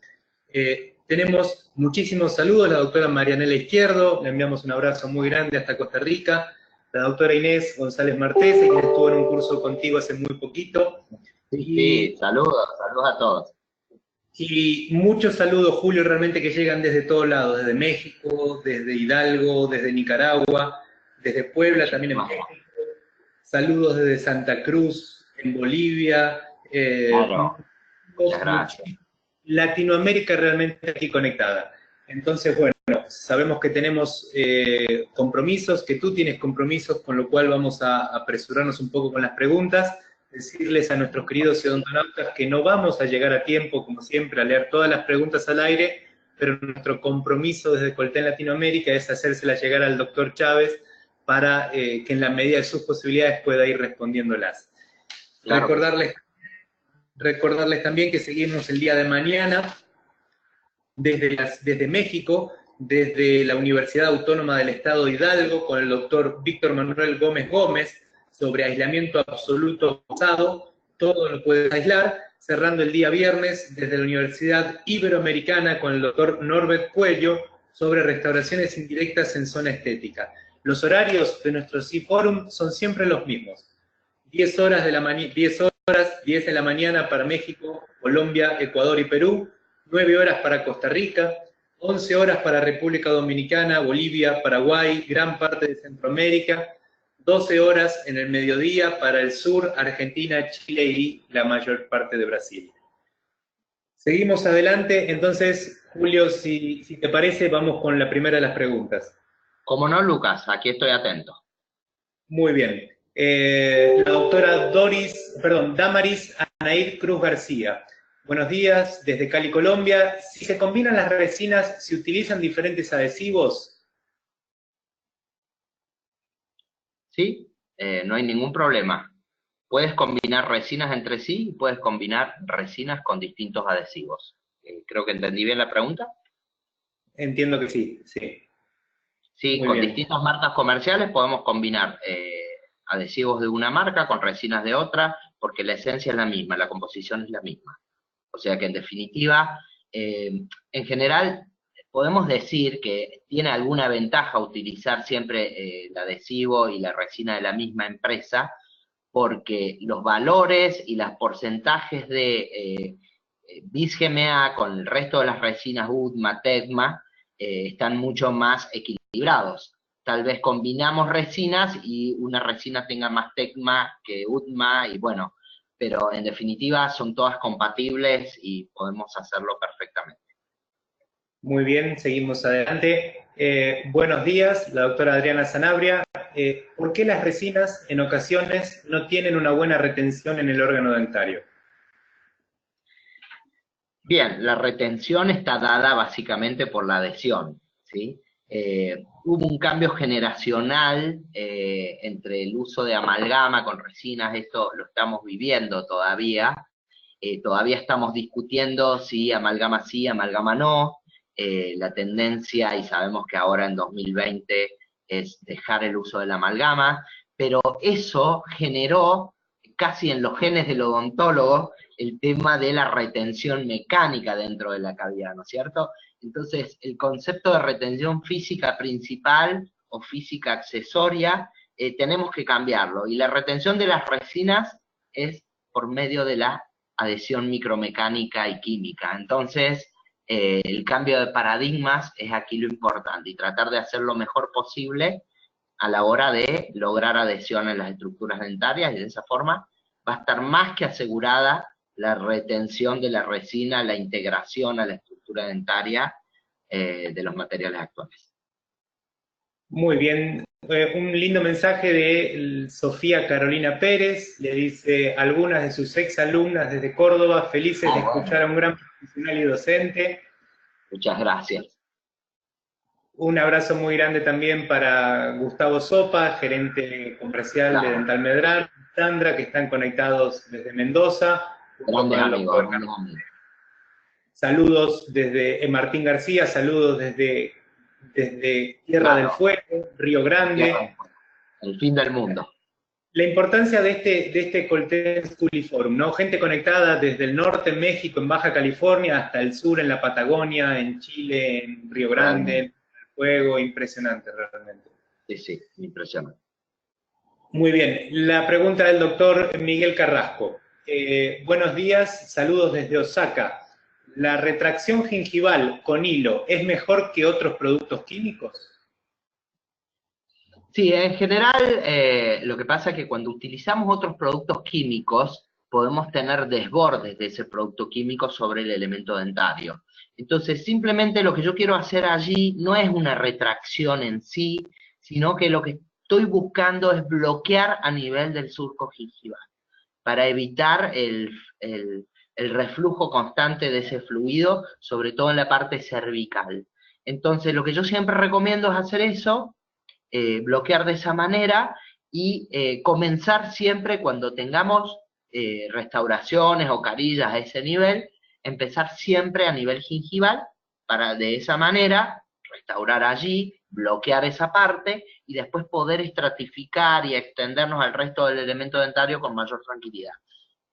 Tenemos muchísimos saludos, la doctora Marianela Izquierdo, le enviamos un abrazo muy grande hasta Costa Rica, la doctora Inés González Martese, que estuvo en un curso contigo hace muy poquito. Sí, saludos a todos. Y muchos saludos, Julio, realmente que llegan desde todos lados, desde México, desde Hidalgo, desde Nicaragua, desde Puebla, también en México. Saludos desde Santa Cruz, en Bolivia. Claro. Muchas gracias. Latinoamérica realmente aquí conectada. Entonces, bueno, sabemos que tenemos compromisos, que tú tienes compromisos, con lo cual vamos a apresurarnos un poco con las preguntas. Decirles a nuestros queridos odontonautas que no vamos a llegar a tiempo, como siempre, a leer todas las preguntas al aire, pero nuestro compromiso desde Colten Latinoamérica es hacérselas llegar al doctor Chávez para que en la medida de sus posibilidades pueda ir respondiéndolas. Claro. Recordarles también que seguimos el día de mañana desde México, desde la Universidad Autónoma del Estado de Hidalgo, con el doctor Víctor Manuel Gómez, sobre aislamiento absoluto forzado, todo lo puedes aislar, cerrando el día viernes desde la Universidad Iberoamericana con el doctor Norbert Cuello sobre restauraciones indirectas en zona estética. Los horarios de nuestro C-Forum son siempre los mismos. 10 de la mañana para México, Colombia, Ecuador y Perú, 9 horas para Costa Rica, 11 horas para República Dominicana, Bolivia, Paraguay, gran parte de Centroamérica, 12 horas en el mediodía para el sur, Argentina, Chile y la mayor parte de Brasil. Seguimos adelante, entonces, Julio, si te parece, vamos con la primera de las preguntas. Como no, Lucas, aquí estoy atento. Muy bien. La doctora Damaris Anaid Cruz García. Buenos días, desde Cali, Colombia. Si se combinan las resinas, ¿se utilizan diferentes adhesivos? ¿Sí? No hay ningún problema. Puedes combinar resinas entre sí y puedes combinar resinas con distintos adhesivos. Creo que entendí bien la pregunta. Entiendo que sí, sí. Sí, Muy con bien. distintas marcas comerciales podemos combinar adhesivos de una marca con resinas de otra, porque la esencia es la misma, la composición es la misma. O sea que en definitiva, en general, podemos decir que tiene alguna ventaja utilizar siempre el adhesivo y la resina de la misma empresa, porque los valores y los porcentajes de bis-GMA con el resto de las resinas UTMA, TECMA, están mucho más equilibrados. Tal vez combinamos resinas y una resina tenga más TECMA que UTMA, y bueno, pero en definitiva son todas compatibles y podemos hacerlo perfectamente. Muy bien, seguimos adelante. Buenos días, la doctora Adriana Sanabria. ¿Por qué las resinas en ocasiones no tienen una buena retención en el órgano dentario? Bien, la retención está dada básicamente por la adhesión, ¿sí? Hubo un cambio generacional entre el uso de amalgama con resinas, esto lo estamos viviendo todavía. Todavía estamos discutiendo si amalgama sí, amalgama no. La tendencia, y sabemos que ahora en 2020 es dejar el uso de la amalgama, pero eso generó casi en los genes del odontólogo el tema de la retención mecánica dentro de la cavidad, ¿no es cierto? Entonces, el concepto de retención física principal o física accesoria, tenemos que cambiarlo, y la retención de las resinas es por medio de la adhesión micromecánica y química. Entonces, el cambio de paradigmas es aquí lo importante, y tratar de hacer lo mejor posible a la hora de lograr adhesión en las estructuras dentarias, y de esa forma va a estar más que asegurada la retención de la resina, la integración a la estructura dentaria de los materiales actuales. Muy bien. Un lindo mensaje de Sofía Carolina Pérez. Le dice: algunas de sus ex alumnas desde Córdoba, felices de escuchar a un gran profesional y docente. Muchas gracias. Un abrazo muy grande también para Gustavo Sopa, gerente comercial de Dental Medral, Sandra, que están conectados desde Mendoza. Grandes amigos. Saludos desde Martín García, saludos desde Tierra del Fuego, Río Grande. El fin del mundo. La importancia de este Colten Schooliforum, ¿no? Gente conectada desde el norte, en México, en Baja California, hasta el sur, en la Patagonia, en Chile, en Río Grande, en el Fuego, impresionante realmente. Sí, sí, impresionante. Muy bien, la pregunta del doctor Miguel Carrasco. Buenos días, saludos desde Osaka. ¿La retracción gingival con hilo es mejor que otros productos químicos? Sí, en general lo que pasa es que cuando utilizamos otros productos químicos podemos tener desbordes de ese producto químico sobre el elemento dentario. Entonces, simplemente lo que yo quiero hacer allí no es una retracción en sí, sino que lo que estoy buscando es bloquear a nivel del surco gingival, para evitar el reflujo constante de ese fluido, sobre todo en la parte cervical. Entonces, lo que yo siempre recomiendo es hacer eso, bloquear de esa manera, y comenzar siempre cuando tengamos restauraciones o carillas a ese nivel, empezar siempre a nivel gingival, para de esa manera restaurar allí, bloquear esa parte, y después poder estratificar y extendernos al resto del elemento dentario con mayor tranquilidad.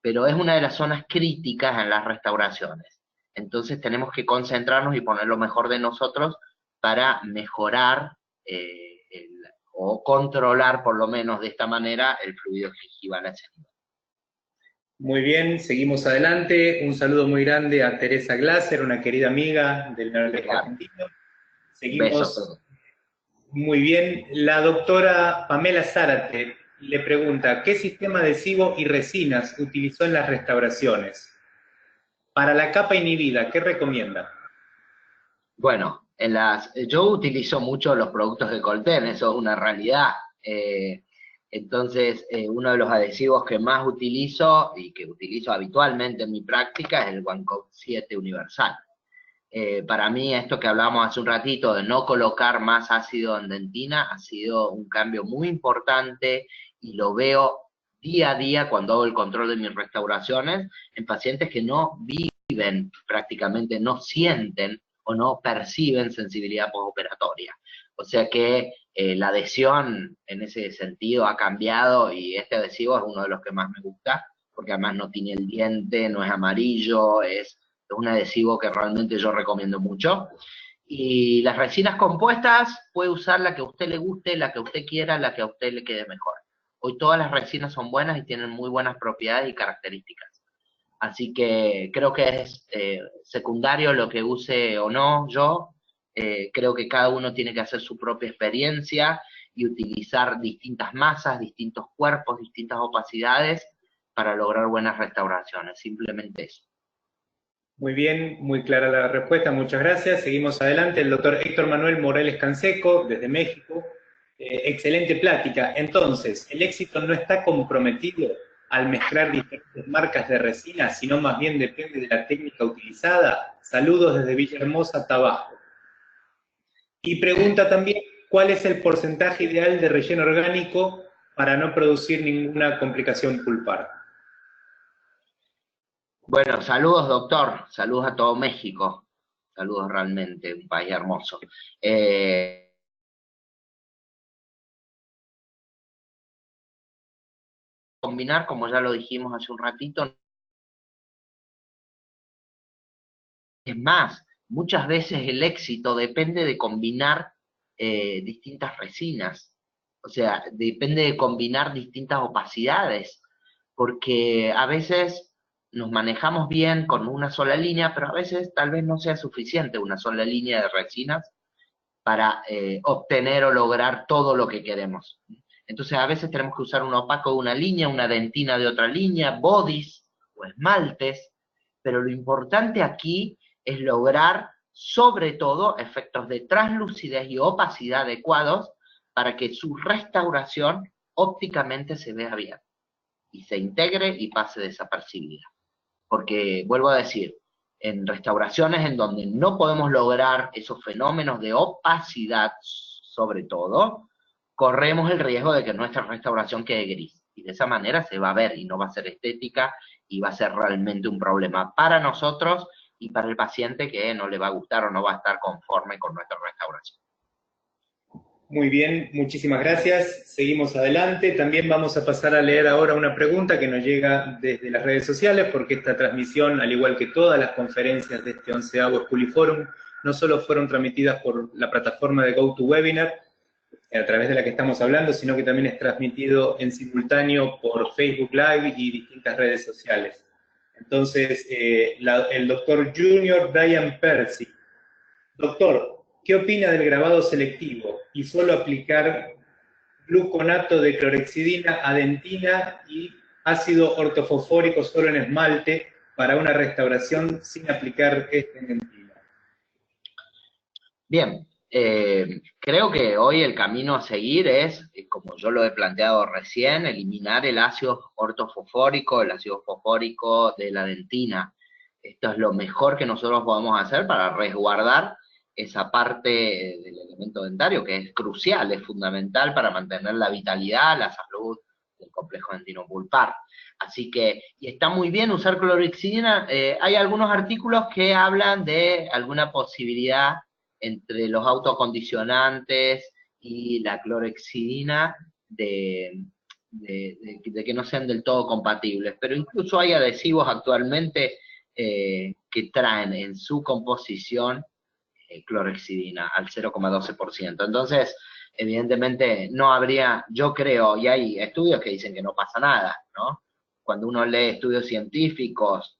Pero es una de las zonas críticas en las restauraciones. Entonces tenemos que concentrarnos y poner lo mejor de nosotros para mejorar o controlar, por lo menos de esta manera, el fluido gingival a ese nivel. Muy bien, seguimos adelante. Un saludo muy grande a Teresa Glaser, una querida amiga del noroeste argentino. Seguimos. Besos. Muy bien. La doctora Pamela Zárate le pregunta: ¿qué sistema adhesivo y resinas utilizó en las restauraciones? Para la capa inhibida, ¿qué recomienda? Bueno, Yo utilizo mucho los productos de Colten, eso es una realidad. Entonces, uno de los adhesivos que más utilizo y que utilizo habitualmente en mi práctica es el OneCoat 7 Universal. Para mí, esto que hablábamos hace un ratito de no colocar más ácido en dentina ha sido un cambio muy importante y lo veo día a día cuando hago el control de mis restauraciones en pacientes que no viven prácticamente, no sienten o no perciben sensibilidad postoperatoria. O sea que la adhesión en ese sentido ha cambiado y este adhesivo es uno de los que más me gusta, porque además no tiene el diente, no es amarillo, es un adhesivo que realmente yo recomiendo mucho. Y las resinas compuestas, puede usar la que a usted le guste, la que a usted quiera, la que a usted le quede mejor. Hoy todas las resinas son buenas y tienen muy buenas propiedades y características. Así que creo que es secundario lo que use o no yo. Creo que cada uno tiene que hacer su propia experiencia y utilizar distintas masas, distintos cuerpos, distintas opacidades para lograr buenas restauraciones. Simplemente eso. Muy bien, muy clara la respuesta, muchas gracias. Seguimos adelante, el doctor Héctor Manuel Morales Canseco, desde México. Excelente plática. Entonces, ¿el éxito no está comprometido al mezclar diferentes marcas de resina, sino más bien depende de la técnica utilizada? Saludos desde Villahermosa, Tabasco. Y pregunta también, ¿cuál es el porcentaje ideal de relleno orgánico para no producir ninguna complicación pulpar? Bueno, saludos doctor, saludos a todo México, saludos realmente, un país hermoso. Combinar, como ya lo dijimos hace un ratito, es más, muchas veces el éxito depende de combinar distintas resinas, o sea, depende de combinar distintas opacidades, porque a veces nos manejamos bien con una sola línea, pero a veces tal vez no sea suficiente una sola línea de resinas para obtener o lograr todo lo que queremos. Entonces a veces tenemos que usar un opaco de una línea, una dentina de otra línea, bodies o esmaltes, pero lo importante aquí es lograr sobre todo efectos de translucidez y opacidad adecuados para que su restauración ópticamente se vea bien y se integre y pase desapercibida. Porque, vuelvo a decir, en restauraciones en donde no podemos lograr esos fenómenos de opacidad, sobre todo, corremos el riesgo de que nuestra restauración quede gris. Y de esa manera se va a ver y no va a ser estética y va a ser realmente un problema para nosotros y para el paciente que no le va a gustar o no va a estar conforme con nuestra restauración. Muy bien, muchísimas gracias. Seguimos adelante. También vamos a pasar a leer ahora una pregunta que nos llega desde las redes sociales, porque esta transmisión, al igual que todas las conferencias de este 11º Schooliforum, no solo fueron transmitidas por la plataforma de GoToWebinar, a través de la que estamos hablando, sino que también es transmitido en simultáneo por Facebook Live y distintas redes sociales. Entonces, el doctor Junior Brian Percy. Doctor, ¿qué opina del grabado selectivo y solo aplicar gluconato de clorhexidina a dentina y ácido ortofosfórico solo en esmalte para una restauración sin aplicar este en dentina? Bien, creo que hoy el camino a seguir es, como yo lo he planteado recién, eliminar el ácido ortofosfórico, el ácido fosfórico de la dentina. Esto es lo mejor que nosotros podemos hacer para resguardar esa parte del elemento dentario que es crucial, es fundamental para mantener la vitalidad, la salud del complejo dentino-pulpar. Así que, y está muy bien usar clorhexidina. Hay algunos artículos que hablan de alguna posibilidad entre los autocondicionantes y la clorhexidina de que no sean del todo compatibles, pero incluso hay adhesivos actualmente que traen en su composición clorhexidina al 0,12%. Entonces, evidentemente no habría, yo creo, y hay estudios que dicen que no pasa nada, ¿no? Cuando uno lee estudios científicos,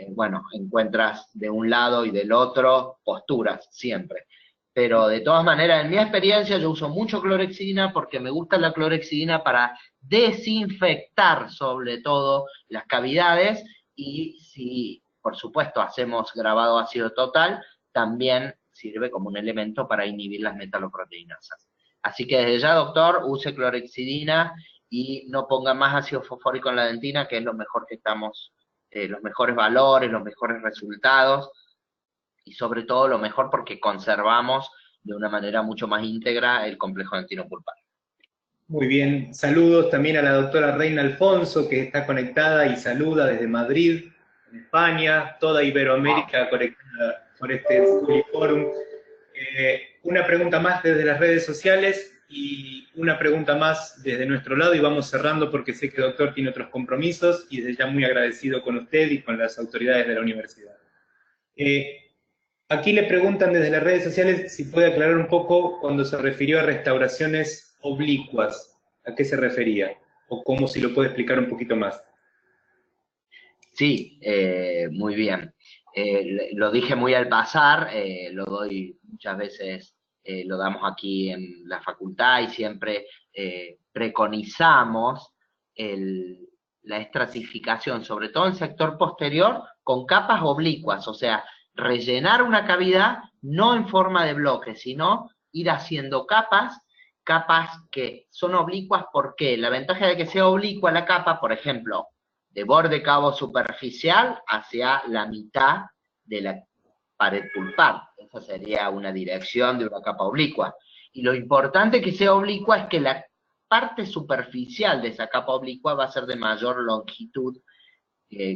bueno, encuentras de un lado y del otro posturas, siempre. Pero de todas maneras, en mi experiencia, yo uso mucho clorhexidina porque me gusta la clorhexidina para desinfectar, sobre todo, las cavidades, y si, por supuesto, hacemos grabado ácido total, también sirve como un elemento para inhibir las metaloproteinasas. Así que desde ya, doctor, use clorhexidina y no ponga más ácido fosfórico en la dentina, que es lo mejor que estamos, los mejores valores, los mejores resultados, y sobre todo lo mejor porque conservamos de una manera mucho más íntegra el complejo dentino-pulpar. Muy bien, saludos también a la doctora Reina Alfonso, que está conectada y saluda desde Madrid, en España, toda Iberoamérica conectada por este Schooliforum. Una pregunta más desde las redes sociales y una pregunta más desde nuestro lado, y vamos cerrando porque sé que el doctor tiene otros compromisos, y desde ya muy agradecido con usted y con las autoridades de la universidad. Aquí le preguntan desde las redes sociales si puede aclarar un poco cuando se refirió a restauraciones oblicuas, ¿a qué se refería? O cómo, si lo puede explicar un poquito más. Sí, muy bien. Lo dije muy al pasar, lo doy muchas veces, lo damos aquí en la facultad, y siempre preconizamos la estratificación, sobre todo en sector posterior, con capas oblicuas, o sea, rellenar una cavidad no en forma de bloque, sino ir haciendo capas que son oblicuas. ¿Por qué? La ventaja de que sea oblicua la capa, por ejemplo, de borde cabo superficial hacia la mitad de la pared pulpar. Esa sería una dirección de una capa oblicua. Y lo importante que sea oblicua es que la parte superficial de esa capa oblicua va a ser de mayor longitud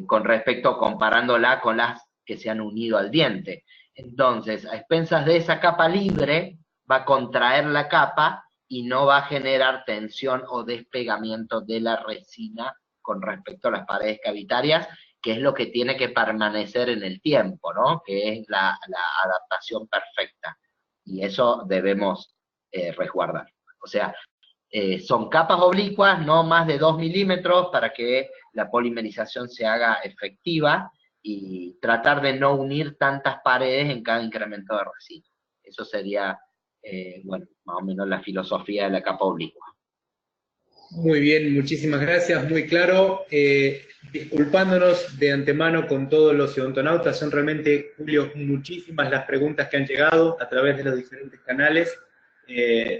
con respecto, comparándola con las que se han unido al diente. Entonces, a expensas de esa capa libre, va a contraer la capa y no va a generar tensión o despegamiento de la resina con respecto a las paredes cavitarias, que es lo que tiene que permanecer en el tiempo, ¿no? Que es la adaptación perfecta. Y eso debemos resguardar. O sea, son capas oblicuas, no más de 2 milímetros, para que la polimerización se haga efectiva, y tratar de no unir tantas paredes en cada incremento de resina. Eso sería, bueno, más o menos la filosofía de la capa oblicua. Muy bien, muchísimas gracias, muy claro. Disculpándonos de antemano con todos los odontonautas, son realmente, Julio, muchísimas las preguntas que han llegado a través de los diferentes canales.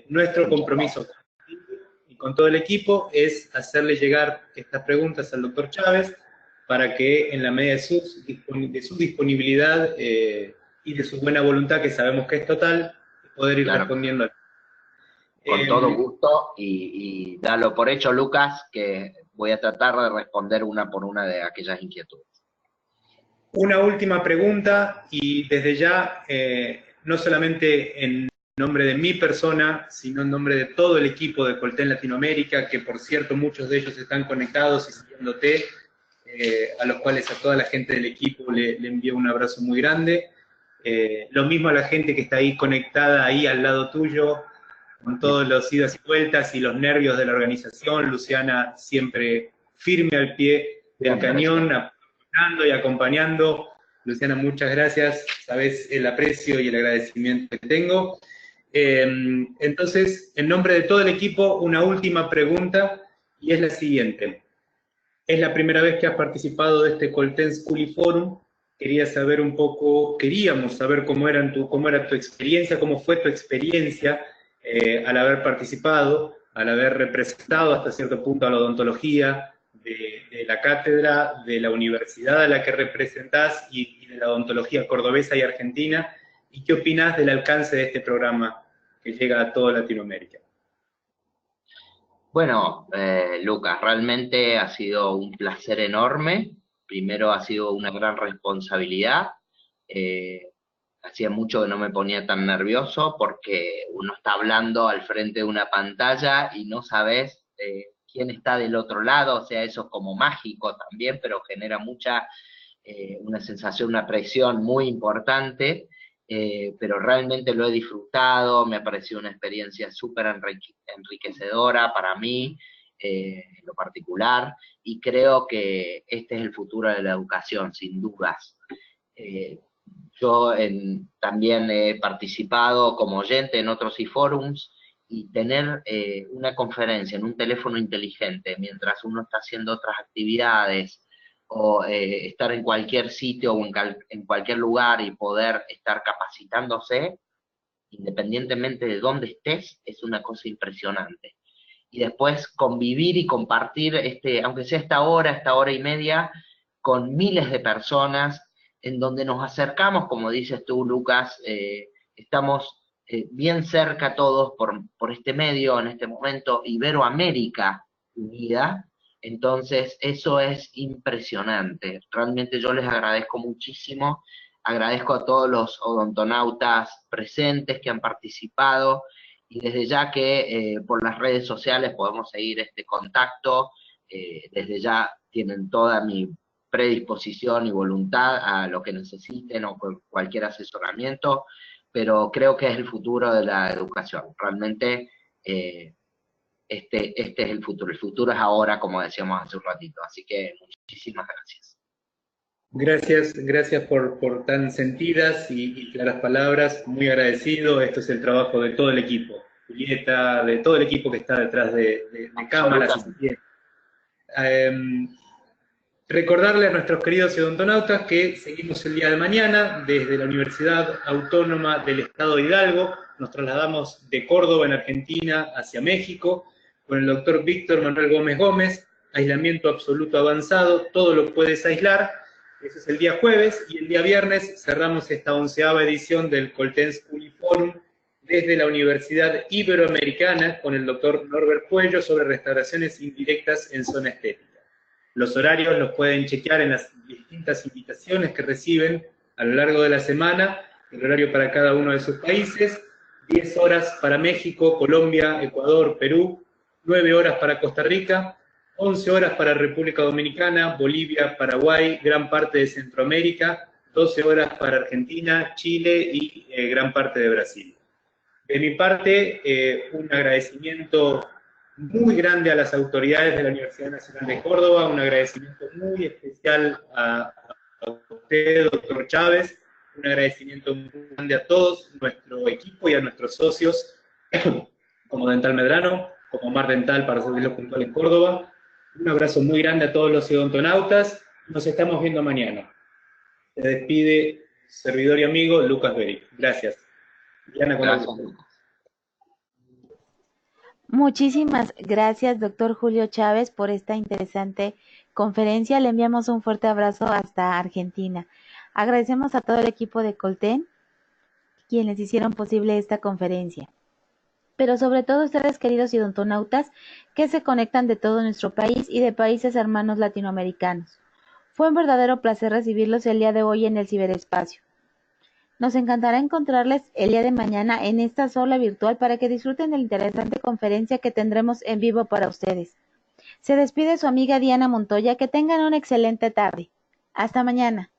Nuestro compromiso y con todo el equipo es hacerle llegar estas preguntas al doctor Chávez para que, en la medida de su disponibilidad y de su buena voluntad, que sabemos que es total, poder ir respondiendo. Con todo gusto, y dalo por hecho, Lucas, que voy a tratar de responder una por una de aquellas inquietudes. Una última pregunta, y desde ya, no solamente en nombre de mi persona, sino en nombre de todo el equipo de Colten Latinoamérica, que por cierto muchos de ellos están conectados y siguiéndote, a los cuales a toda la gente del equipo le envío un abrazo muy grande. Lo mismo a la gente que está ahí conectada, ahí al lado tuyo, con todos los idas y vueltas y los nervios de la organización. Luciana siempre firme al pie del cañón, apoyando y acompañando. Luciana, muchas gracias, sabes el aprecio y el agradecimiento que tengo. Entonces, en nombre de todo el equipo, una última pregunta, y es la siguiente. Es la primera vez que has participado de este Colten Schooliforum. Queríamos saber cómo era tu experiencia, cómo fue tu experiencia al haber participado, al haber representado hasta cierto punto a la odontología de la cátedra, de la universidad a la que representás y de la odontología cordobesa y argentina, y qué opinás del alcance de este programa que llega a toda Latinoamérica. Bueno, Lucas, realmente ha sido un placer enorme. Primero, ha sido una gran responsabilidad. Hacía mucho que no me ponía tan nervioso, porque uno está hablando al frente de una pantalla y no sabes quién está del otro lado. O sea, eso es como mágico también, pero genera una sensación, una presión muy importante. Pero realmente lo he disfrutado, me ha parecido una experiencia súper enriquecedora para mí, en lo particular, y creo que este es el futuro de la educación, sin dudas. Yo también he participado como oyente en otros e-forums, y tener una conferencia en un teléfono inteligente mientras uno está haciendo otras actividades, o estar en cualquier sitio o en cualquier lugar y poder estar capacitándose, independientemente de dónde estés, es una cosa impresionante. Y después convivir y compartir, aunque sea esta hora y media, con miles de personas, en donde nos acercamos, como dices tú, Lucas, estamos bien cerca todos por este medio, en este momento, Iberoamérica unida. Entonces, eso es impresionante. Realmente yo les agradezco muchísimo. Agradezco a todos los odontonautas presentes que han participado y desde ya que por las redes sociales podemos seguir este contacto. Desde ya tienen toda mi predisposición y voluntad a lo que necesiten o cualquier asesoramiento, pero creo que es el futuro de la educación. Realmente este es el futuro es ahora, como decíamos hace un ratito. Así que muchísimas gracias. Gracias por tan sentidas y claras palabras, muy agradecido. Esto es el trabajo de todo el equipo, Julieta, de todo el equipo que está detrás de cámaras. Recordarle a nuestros queridos odontonautas que seguimos el día de mañana desde la Universidad Autónoma del Estado de Hidalgo. Nos trasladamos de Córdoba, en Argentina, hacia México, con el doctor Víctor Manuel Gómez Gómez, aislamiento absoluto avanzado, todo lo puedes aislar. Eso es el día jueves, y el día viernes cerramos esta 11ª edición del Colten School Forum desde la Universidad Iberoamericana con el doctor Norbert Puello sobre restauraciones indirectas en zona estética. Los horarios los pueden chequear en las distintas invitaciones que reciben a lo largo de la semana, el horario para cada uno de sus países: 10 horas para México, Colombia, Ecuador, Perú, 9 horas para Costa Rica, 11 horas para República Dominicana, Bolivia, Paraguay, gran parte de Centroamérica, 12 horas para Argentina, Chile y gran parte de Brasil. De mi parte, un agradecimiento muy grande a las autoridades de la Universidad Nacional de Córdoba, un agradecimiento muy especial a usted, doctor Chávez, un agradecimiento muy grande a todos nuestro equipo y a nuestros socios, como Dental Medrano, como Mar Dental para servirlo puntual en Córdoba. Un abrazo muy grande a todos los odontonautas. Nos estamos viendo mañana. Se despide servidor y amigo Lucas Beric. Gracias. Diana, Gracias. Muchísimas gracias, doctor Julio Chávez, por esta interesante conferencia. Le enviamos un fuerte abrazo hasta Argentina. Agradecemos a todo el equipo de Colten, quienes hicieron posible esta conferencia. Pero sobre todo ustedes, queridos odontonautas, que se conectan de todo nuestro país y de países hermanos latinoamericanos. Fue un verdadero placer recibirlos el día de hoy en el ciberespacio. Nos encantará encontrarles el día de mañana en esta aula virtual para que disfruten de la interesante conferencia que tendremos en vivo para ustedes. Se despide su amiga Diana Montoya. Que tengan una excelente tarde. Hasta mañana.